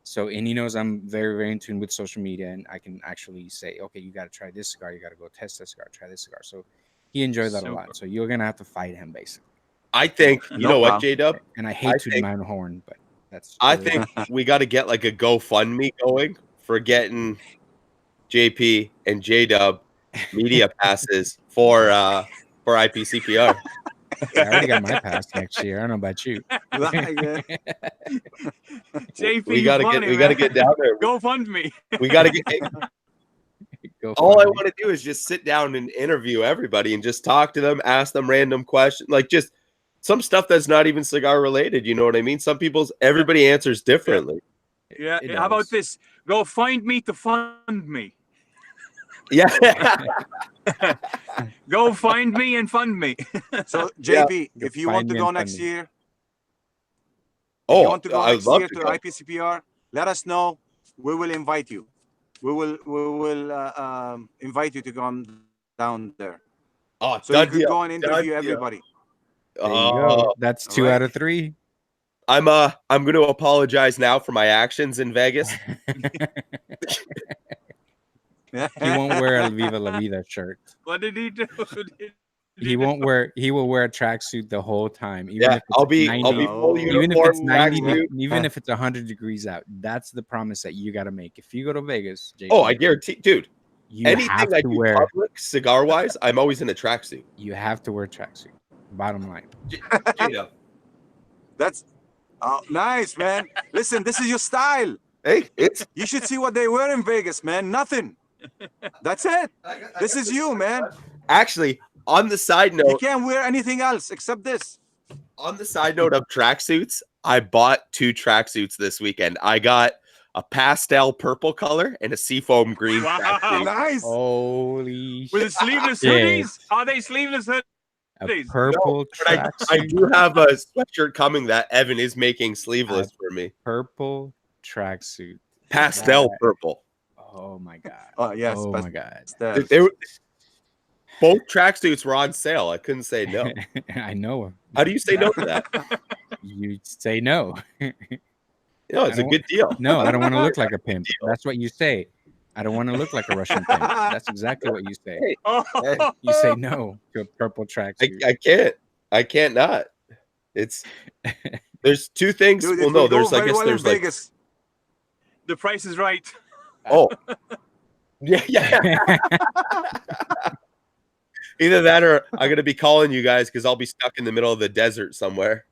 So, and he knows I'm very, very in tune with social media, and I can actually say, okay, you got to try this cigar, you got to go test this cigar, try this cigar. So he enjoys that a lot. So you're gonna have to fight him, basically. I think you know what, J-Dub? And I hate to my own horn, but that's. I think we got to get like a GoFundMe going for getting JP and J-Dub media passes for IPCPR. I already got my pass next year. I don't know about you. JP, we gotta get down there. Go fund me. We gotta get. All I want to do is just sit down and interview everybody and just talk to them, ask them random questions, like just some stuff that's not even cigar related. You know what I mean? Everybody answers differently. Yeah. How about this? Go find me to fund me. Yeah. Go find me and fund me. So JP, if you want to go next year, if you want to go I'd next love year to to go. IPCPR, let us know. We will invite you. We will invite you to come down there. Oh, so you could go and interview everybody. There you go. That's 2 out of 3. I'm going to apologize now for my actions in Vegas. He won't wear a Viva La Vida shirt. What did he do? He will wear a tracksuit the whole time. Even if it's I'll be full even if it's 90, tracksuit. even if it's 100 degrees out. That's the promise that you got to make. If you go to Vegas, JP, I guarantee, dude. Anything I do public cigar wise, I'm always in a tracksuit. You have to wear a tracksuit. Bottom line. That's nice, man. Listen, this is your style. Hey, you should see what they wear in Vegas, man. Nothing. That's it. This is you, man. Actually, on the side note, you can't wear anything else except this. On the side note of tracksuits, I bought 2 tracksuits this weekend. I got a pastel purple color and a seafoam green. Wow, nice. Holy with the sleeveless hoodies? Are they sleeveless hoodies? A purple tracksuit. I do have a sweatshirt coming that Evan is making sleeveless for me. Purple tracksuit. Pastel purple. Oh my god. Oh yes. Oh my god. Both tracksuits were on sale. I couldn't say no. I know. How do you say no to that? You say no. No, it's a good deal. No, I don't want to look like a pimp. That's what you say. I don't want to look like a Russian pimp. That's exactly what you say. You say no to a purple tracksuit. I can't not. There's 2 things. Dude, well, no, there's I guess there's like Vegas. The Price is Right. Oh. Yeah. Either that or I'm gonna be calling you guys because I'll be stuck in the middle of the desert somewhere.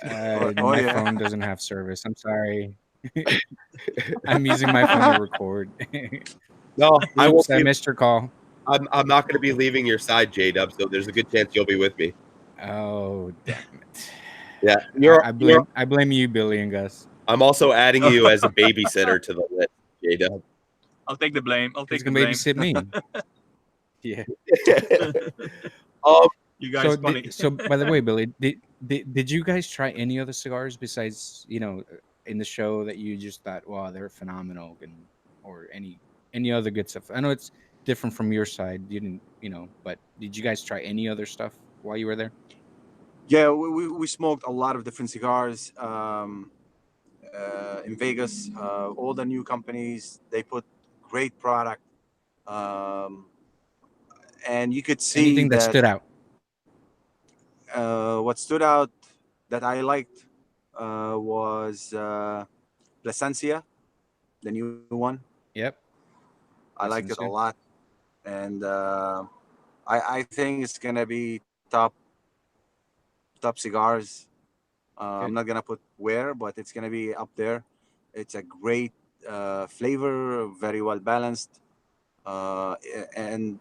My phone doesn't have service. I'm sorry. I'm using my phone to record. No, I won't. I missed your call. I'm not going to be leaving your side, J-Dub. So there's a good chance you'll be with me. Oh, damn it! Yeah, I blame you, Billy and Gus. I'm also adding you as a babysitter to the list, J-Dub. I'll take the blame. I'll Who's take the gonna blame. babysit me? Yeah. um, You guys funny. So by the way, Billy, did you guys try any other cigars besides, in the show that you just thought, wow, they're phenomenal, or any other good stuff? I know it's different from your side. You didn't, but did you guys try any other stuff while you were there? Yeah, we smoked a lot of different cigars in Vegas. All the new companies, they put great product, um, and you could see Anything that that stood out? what stood out that I liked was Placencia, the new one. Yep. I liked it a Placencia. lot, and I think it's gonna be top cigars. I'm Good. not gonna put where, but it's gonna be up there. It's a great flavor, very well balanced, and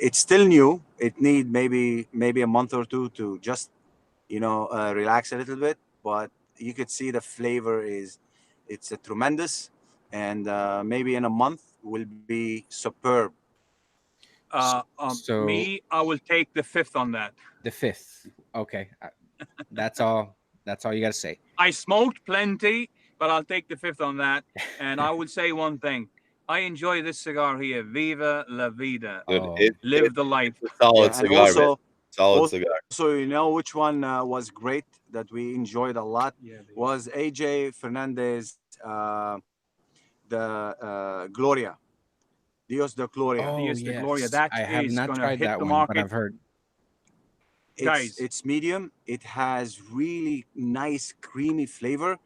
it's still new. It need maybe a month or two to just relax a little bit. But you could see the flavor it's a tremendous, and maybe in a month will be superb. So Me, I will take the fifth on that. the fifth. Okay. That's all. That's all you got to say. I smoked plenty, but I'll take the fifth on that. And I will say one thing. I enjoy this cigar here. Viva La Vida. dude, Oh, Live the life. it's a solid Yeah, and cigar, man. Solid cigar. also, which one was great that we enjoyed a lot was AJ Fernandez, the Gloria, Dios de Gloria. oh Dios de Gloria. yes. That I have is not going to tried hit that the one, but market. I've heard. Guys. It's medium. It has really nice creamy flavor.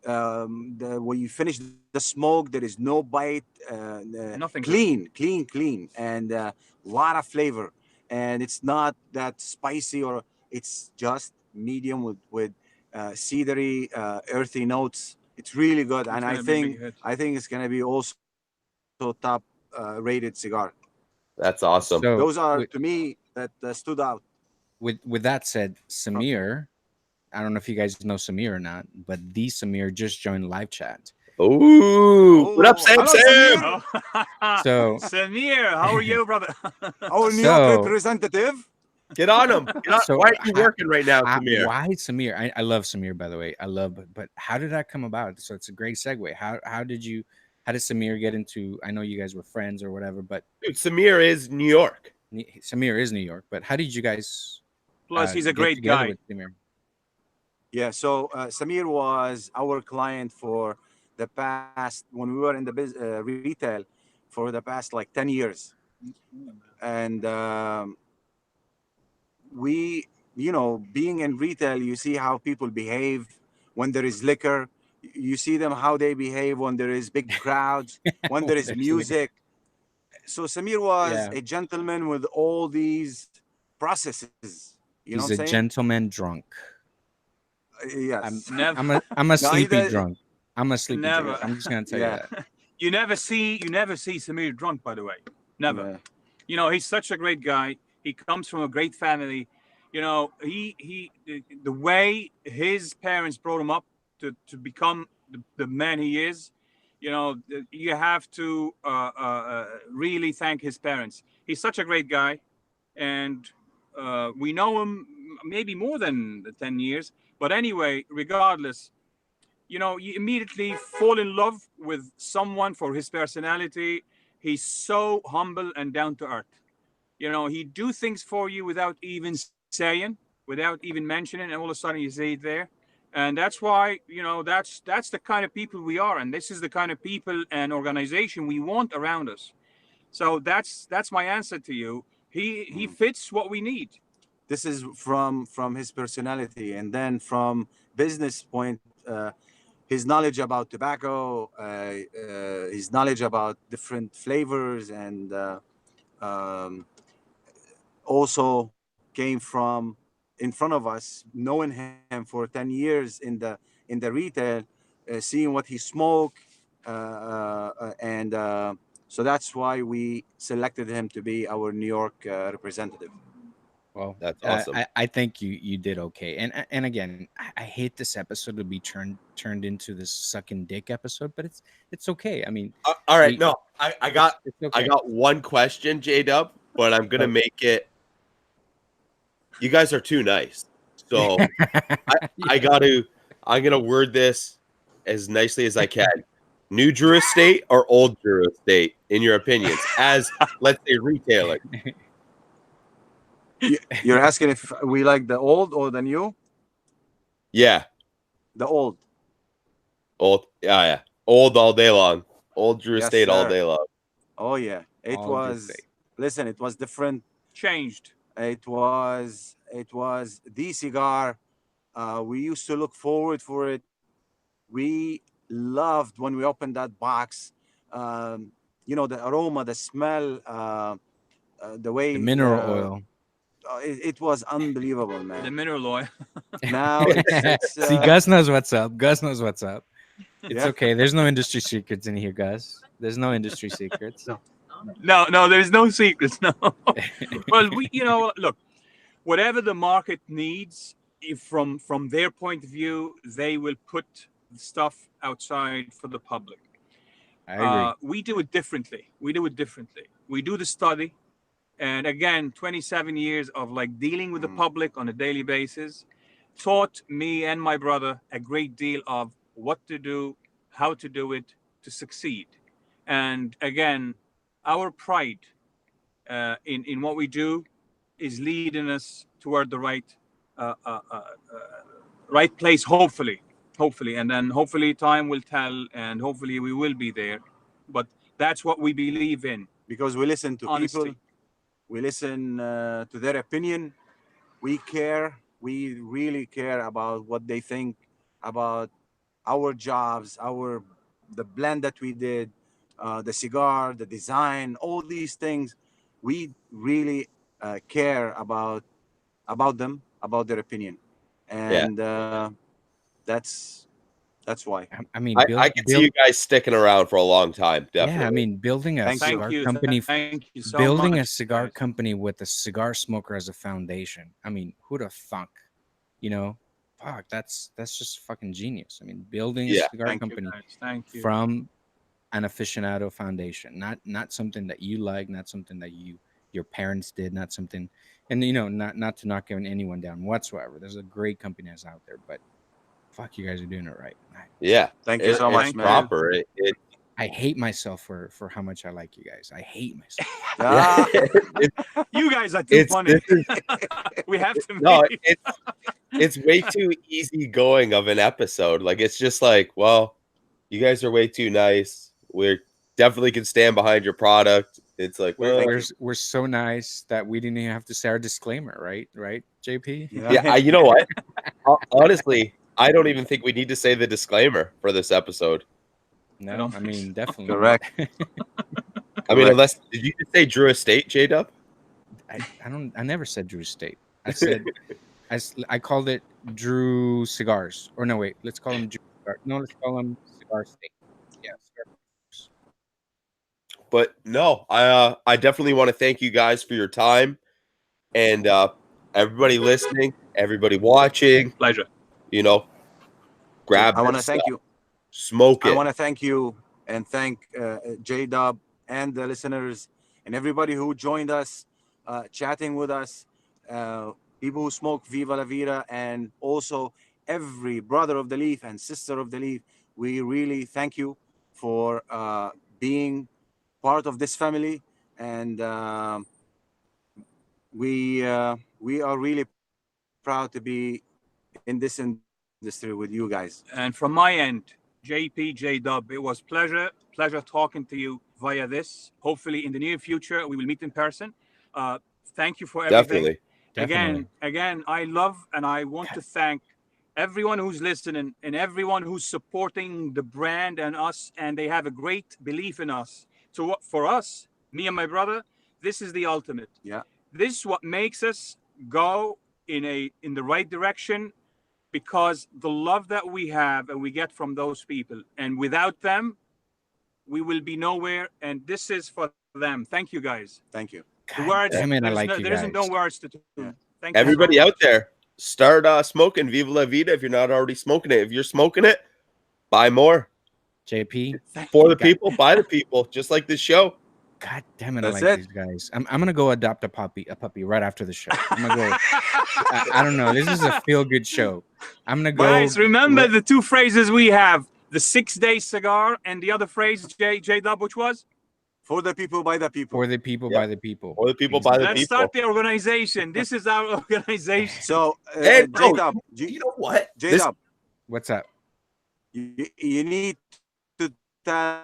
When you finish the smoke, there is no bite. Nothing to it. Clean, and a lot of flavor. And it's not that spicy, or it's just medium with cedary, earthy notes. It's really good, It's and going I to be a think big hit. I think it's gonna be also top rated cigar. That's awesome. So Those are to me that stood out with that said, from. Samir, I don't know if you guys know Samir or not, but the Samir just joined live chat. Ooh, what up, Oh, Sam? hello, Sam. Samir. So Samir, how are you, brother? Our New York So- representative. Get on him. So Why are you working right now, Samir? why Samir? I love Samir, by the way. I love, but how did that come about? So it's a great segue. How did Samir get into? I know you guys were friends or whatever, but Dude, Samir is New York. Samir is New York. But how did you guys Plus, he's a get great together guy. with Samir? Yeah, so Samir was our client for the past, when we were in the retail, for the past like 10 years. And we, being in retail, you see how people behave when there is liquor. You see them how they behave when there is big crowds, when there is There's liquor. music. So Samir was Yeah. a gentleman with all these processes. You know He's what a I'm saying? gentleman drunk. Yes. Never. I'm a No, sleepy does- drunk. I'm a sleepy Never. drunk. I'm just gonna tell you Yeah. that. You never see Samir drunk, by the way. Never. Yeah. He's such a great guy. He comes from a great family. The way his parents brought him up to become the man he is. You have to really thank his parents. He's such a great guy, and we know him maybe more than the 10 years. But anyway, regardless, you immediately fall in love with someone for his personality. He's so humble and down to earth. He do things for you without even saying, without even mentioning, and all of a sudden you see it there. And that's why, that's the kind of people we are, and this is the kind of people and organization we want around us. So that's my answer to you. He fits what we need. This is from his personality, and then from business point, his knowledge about tobacco, his knowledge about different flavors, and also came from in front of us, knowing him for 10 years in the retail, seeing what he smoked, and so that's why we selected him to be our New York representative. Well, That's awesome. I think you did okay. And again, I hate this episode to be turned into this sucking dick episode, but it's okay. I mean, All right, we no, I got it's I okay. got one question, J Dub, but I'm gonna Oh. make it. You guys are too nice, so I I'm gonna word this as nicely as I can. New Drew Estate or old Drew Estate, in your opinions, as let's say retailer? You're asking if we like the old or the new? Yeah, The old. old. Yeah. Old all day long. Old Drew Yes, Estate all sir. day long. Oh yeah. It All good was. thing. Listen, it was different. Changed. It was the cigar. We used to look forward for it. We loved when we opened that box. Um, the aroma, the smell, the The way mineral oil. it was unbelievable, The man. mineral oil. Now it's See, Gus knows what's up. Gus knows what's up. It's yeah. okay. There's no industry secrets in here, Gus. There's no industry secrets. No, there's no secrets. No. Well, look, whatever the market needs, if from their point of view, they will put stuff outside for the public. I agree. We do it differently. We do the study, and again, 27 years of like dealing with the public on a daily basis taught me and my brother a great deal of what to do, how to do it to succeed. And again, our pride in what we do is leading us toward the uh, uh, uh, right place. Hopefully, and then hopefully time will tell, and hopefully we will be there. But that's what we believe in. Because we listen to Honesty. people, we listen to their opinion. We care. We really care about what they think about our jobs, the blend that we did, the cigar, the design, all these things. We really care about them, about their opinion, Yeah, and that's that's why. I mean, I can see you guys sticking around for a long time. Yeah, I Definitely. mean, building a Thank you. cigar company, Thank you so building much, a cigar guys. company with a cigar smoker as a foundation. I mean, who the fuck, you know? Fuck, that's just fucking genius. I mean, building a Yeah. cigar Thank you, company guys. Thank you. from an aficionado foundation, not something that you like, not something that your parents did, not something, and not to knock anyone down whatsoever. There's a great companies out there, but fuck, you guys are doing it right. Yeah. Thank you so much, It's man. proper. I hate myself for how much I like you guys. I hate myself. Ah, You guys are too funny. this is We have to no, meet. it's way too easy going of an episode. Like it's just like, well, you guys are way too nice. We're definitely can stand behind your product. It's like, well, We're so nice that we didn't even have to say our disclaimer, right, JP? yeah. You know what? Honestly, I don't even think we need to say the disclaimer for this episode. No, don't I think mean so. definitely. Correct. I mean, unless did you just say Drew Estate, J Dub? I never said Drew Estate. I said I called it Drew Cigars. Or no, wait, let's call him Drew Cigar. No, let's call him Cigar State. Yeah, Cigar. But no, I definitely want to thank you guys for your time and everybody listening, everybody watching. Pleasure. You know, grab. I want to this thank stuff, you. Smoke I it. want to thank you and thank J Dub and the listeners and everybody who joined us, chatting with us, people who smoke Viva La Vida, and also every brother of the leaf and sister of the leaf. We really thank you for being part of this family, and we are really proud to be in this industry with you guys. And from my end, JP, Dub, it was pleasure talking to you via this. Hopefully, in the near future, we will meet in person. Uh, Thank you for everything. Definitely. Again, I love and I want to thank everyone who's listening and everyone who's supporting the brand and us, and they have a great belief in us. So for us, me and my brother, this is the ultimate. Yeah. This is what makes us go in the right direction, because the love that we have and we get from those people, and without them we will be nowhere, and this is for them. Thank you guys. Thank you. The words, Damn it, I there's like no, you there isn't no guys. words to Yeah. Thank you so Everybody much. out there, start smoking Viva La Vida if you're not already smoking it. If you're smoking it, buy more. JP, For the people, by the people, just like this show. God damn it, That's I like it. these guys. I'm gonna go adopt a puppy right after the show. I'm gonna go. I don't know. This is a feel good show. I'm gonna go. Guys, remember the two phrases we have: the 6-day cigar, and the other phrase, J Dub, which was For the people, by the people. for the people, Yep. by the people. For the people, by the let's people. start the organization. This is our organization. So, And bro, J-Dub, you know what? J-Dub, What's up? you need to tell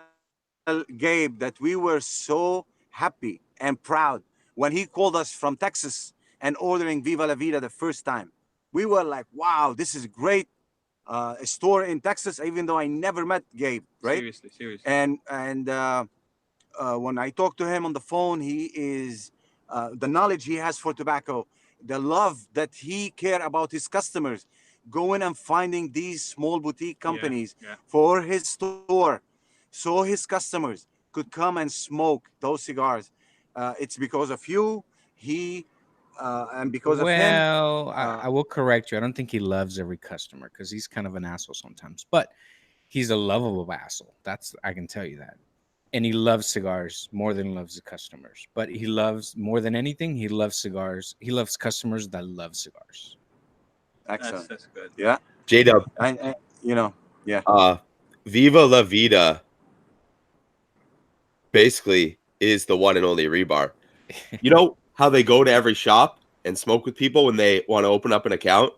Gabe that we were so happy and proud when he called us from Texas and ordering Viva La Vida the first time. We were like, wow, this is great. A store in Texas, even though I never met Gabe, right? Seriously. And when I talk to him on the phone, he is the knowledge he has for tobacco, the love that he care about his customers, going and finding these small boutique companies yeah. for his store, so his customers could come and smoke those cigars. It's because of you, and because of him. Well, I will correct you. I don't think he loves every customer because he's kind of an asshole sometimes, but he's a lovable asshole. I can tell you that. And he loves cigars more than he loves the customers. But he loves more than anything. He loves cigars. He loves customers that love cigars. Excellent. That's good. Yeah. J-Dub, And you know, yeah. Viva La Vida basically is the one and only rebar. You know how they go to every shop and smoke with people when they want to open up an account?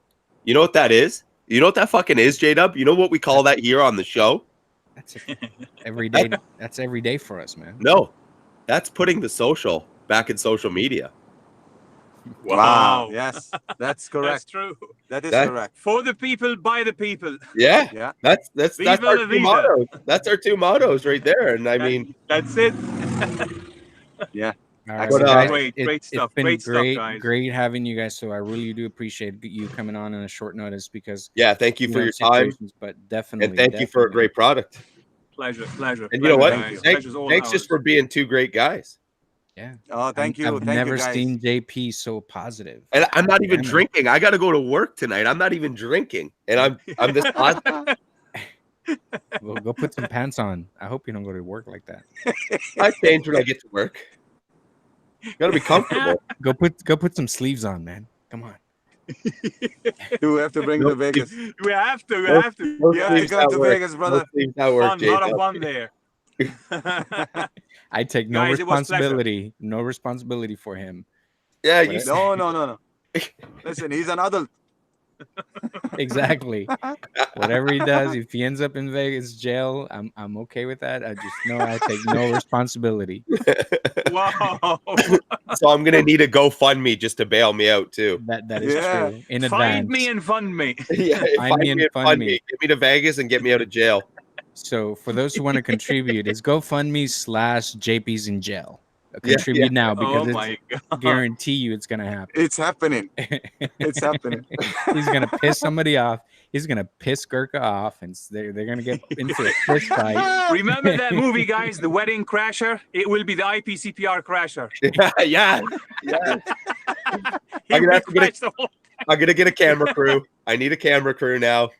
You know what that is? You know what that fucking is, J-Dub? You know what we call that here on the show? That's every day. That's every day for us, man. No, that's putting the social back in social media. Wow. Yes, that's That's correct. true. That is That- correct. For the people, by the people. Yeah, Yeah. that's Viva our La two Vida. mottos. That's our two mottos right there. And I mean, That's it. Yeah. All right, But, well, guys, great stuff. It's been Great stuff, great, guys. great having you guys. So I really do appreciate you coming on a short notice because yeah, thank you for your time, But definitely, and thank you for a great product. Pleasure. And you know what? Guys. Thanks Pleasure's all just ours. for being two great guys. Yeah. Oh, thank you. I've Thank never you, guys. seen JP so positive. And I'm not even Damn it. drinking. I got to go to work tonight. I'm not even drinking, and I'm this positive. Well, go put some pants on. I hope you don't go to work like that. I change when I get to work. Got to be comfortable. Go put some sleeves on, man. Come on. Do we have to bring Nope. to Vegas? We have to. No You have to sleeves come at to work. Vegas, brother. No sleeves at work, Fun, lot of J-Dub. fun there. I take no Guys, it was responsibility. No responsibility for him. Yeah, you No. Listen, he's an adult. Exactly. Whatever he does, if he ends up in Vegas jail, I'm okay with that. I just know I take no responsibility. Wow. So I'm gonna need a GoFundMe just to bail me out too. That is Yeah. true. In Find advance. me and fund me. Yeah, Find me and fund fund me. me. Get me to Vegas and get me out of jail. So for those who want to contribute, it's GoFundMe/JP's in jail. Yeah, Contribute now because Oh it's my god. guarantee you it's gonna happen. It's happening. It's happening. He's gonna piss somebody off. He's gonna piss Gurkha off, and they're gonna get into a fist fight. Remember that movie, guys, The Wedding Crasher? It will be the IPCPR Crasher. yeah. He I'm gonna will have to get crash the whole. I'm gonna get a camera crew. I need a camera crew now.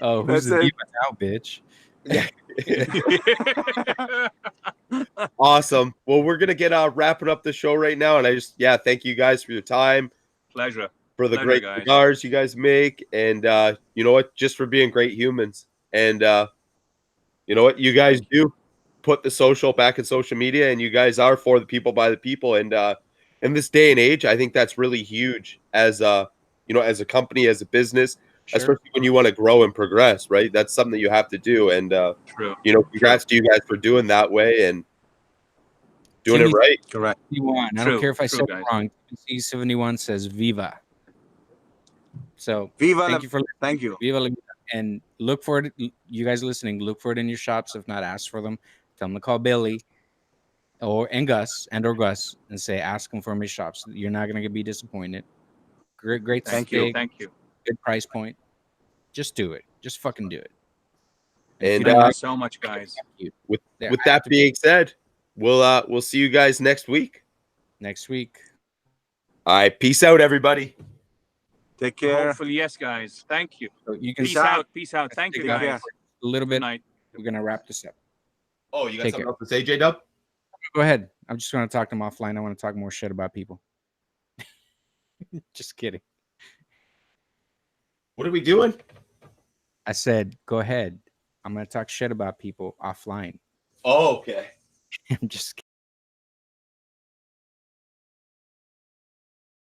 Oh, who's That's the it. diva now, bitch? Awesome. Well, we're gonna get wrapping up the show right now, and I just thank you guys for your time, Pleasure. for the Pleasure, great guys. cigars you guys make, and you know what, just for being great humans. And you know what, you guys do put the social back in social media, and you guys are for the people by the people. And in this day and age, I think that's really huge as as a company, as a business. Sure. Especially when you want to grow and progress, right? That's something that you have to do. And True. congrats to you guys for doing that way and doing Jimmy- it right. Correct. 71. I True, don't care if I true, said it guys. wrong. C71 says Viva. So Viva La thank you for Thank you. Viva La Vida. And look for it. You guys listening, look for it in your shops. If not, ask for them. Tell them to call Billy or Gus and say, ask them for my shops. You're not gonna be disappointed. Great Thank steak, you. Thank you. good price point. Just do it. Just fucking do it. And if you don't Thank you like so much, guys. it, With there, with I have that to- being said, we'll see you guys next week. next week. All right, peace out, everybody. Take care. Hopefully, yes, guys. Thank you. So you can Peace out. Peace out. Thank you, Take care. guys. a little Good bit. night. We're gonna wrap this up. Oh, you got Take something care. else to say, J-Dub? Go ahead. I'm just gonna talk to him offline. I want to talk more shit about people. Just kidding. What are we doing? I said, go ahead. I'm gonna talk shit about people offline. Oh, okay. I'm just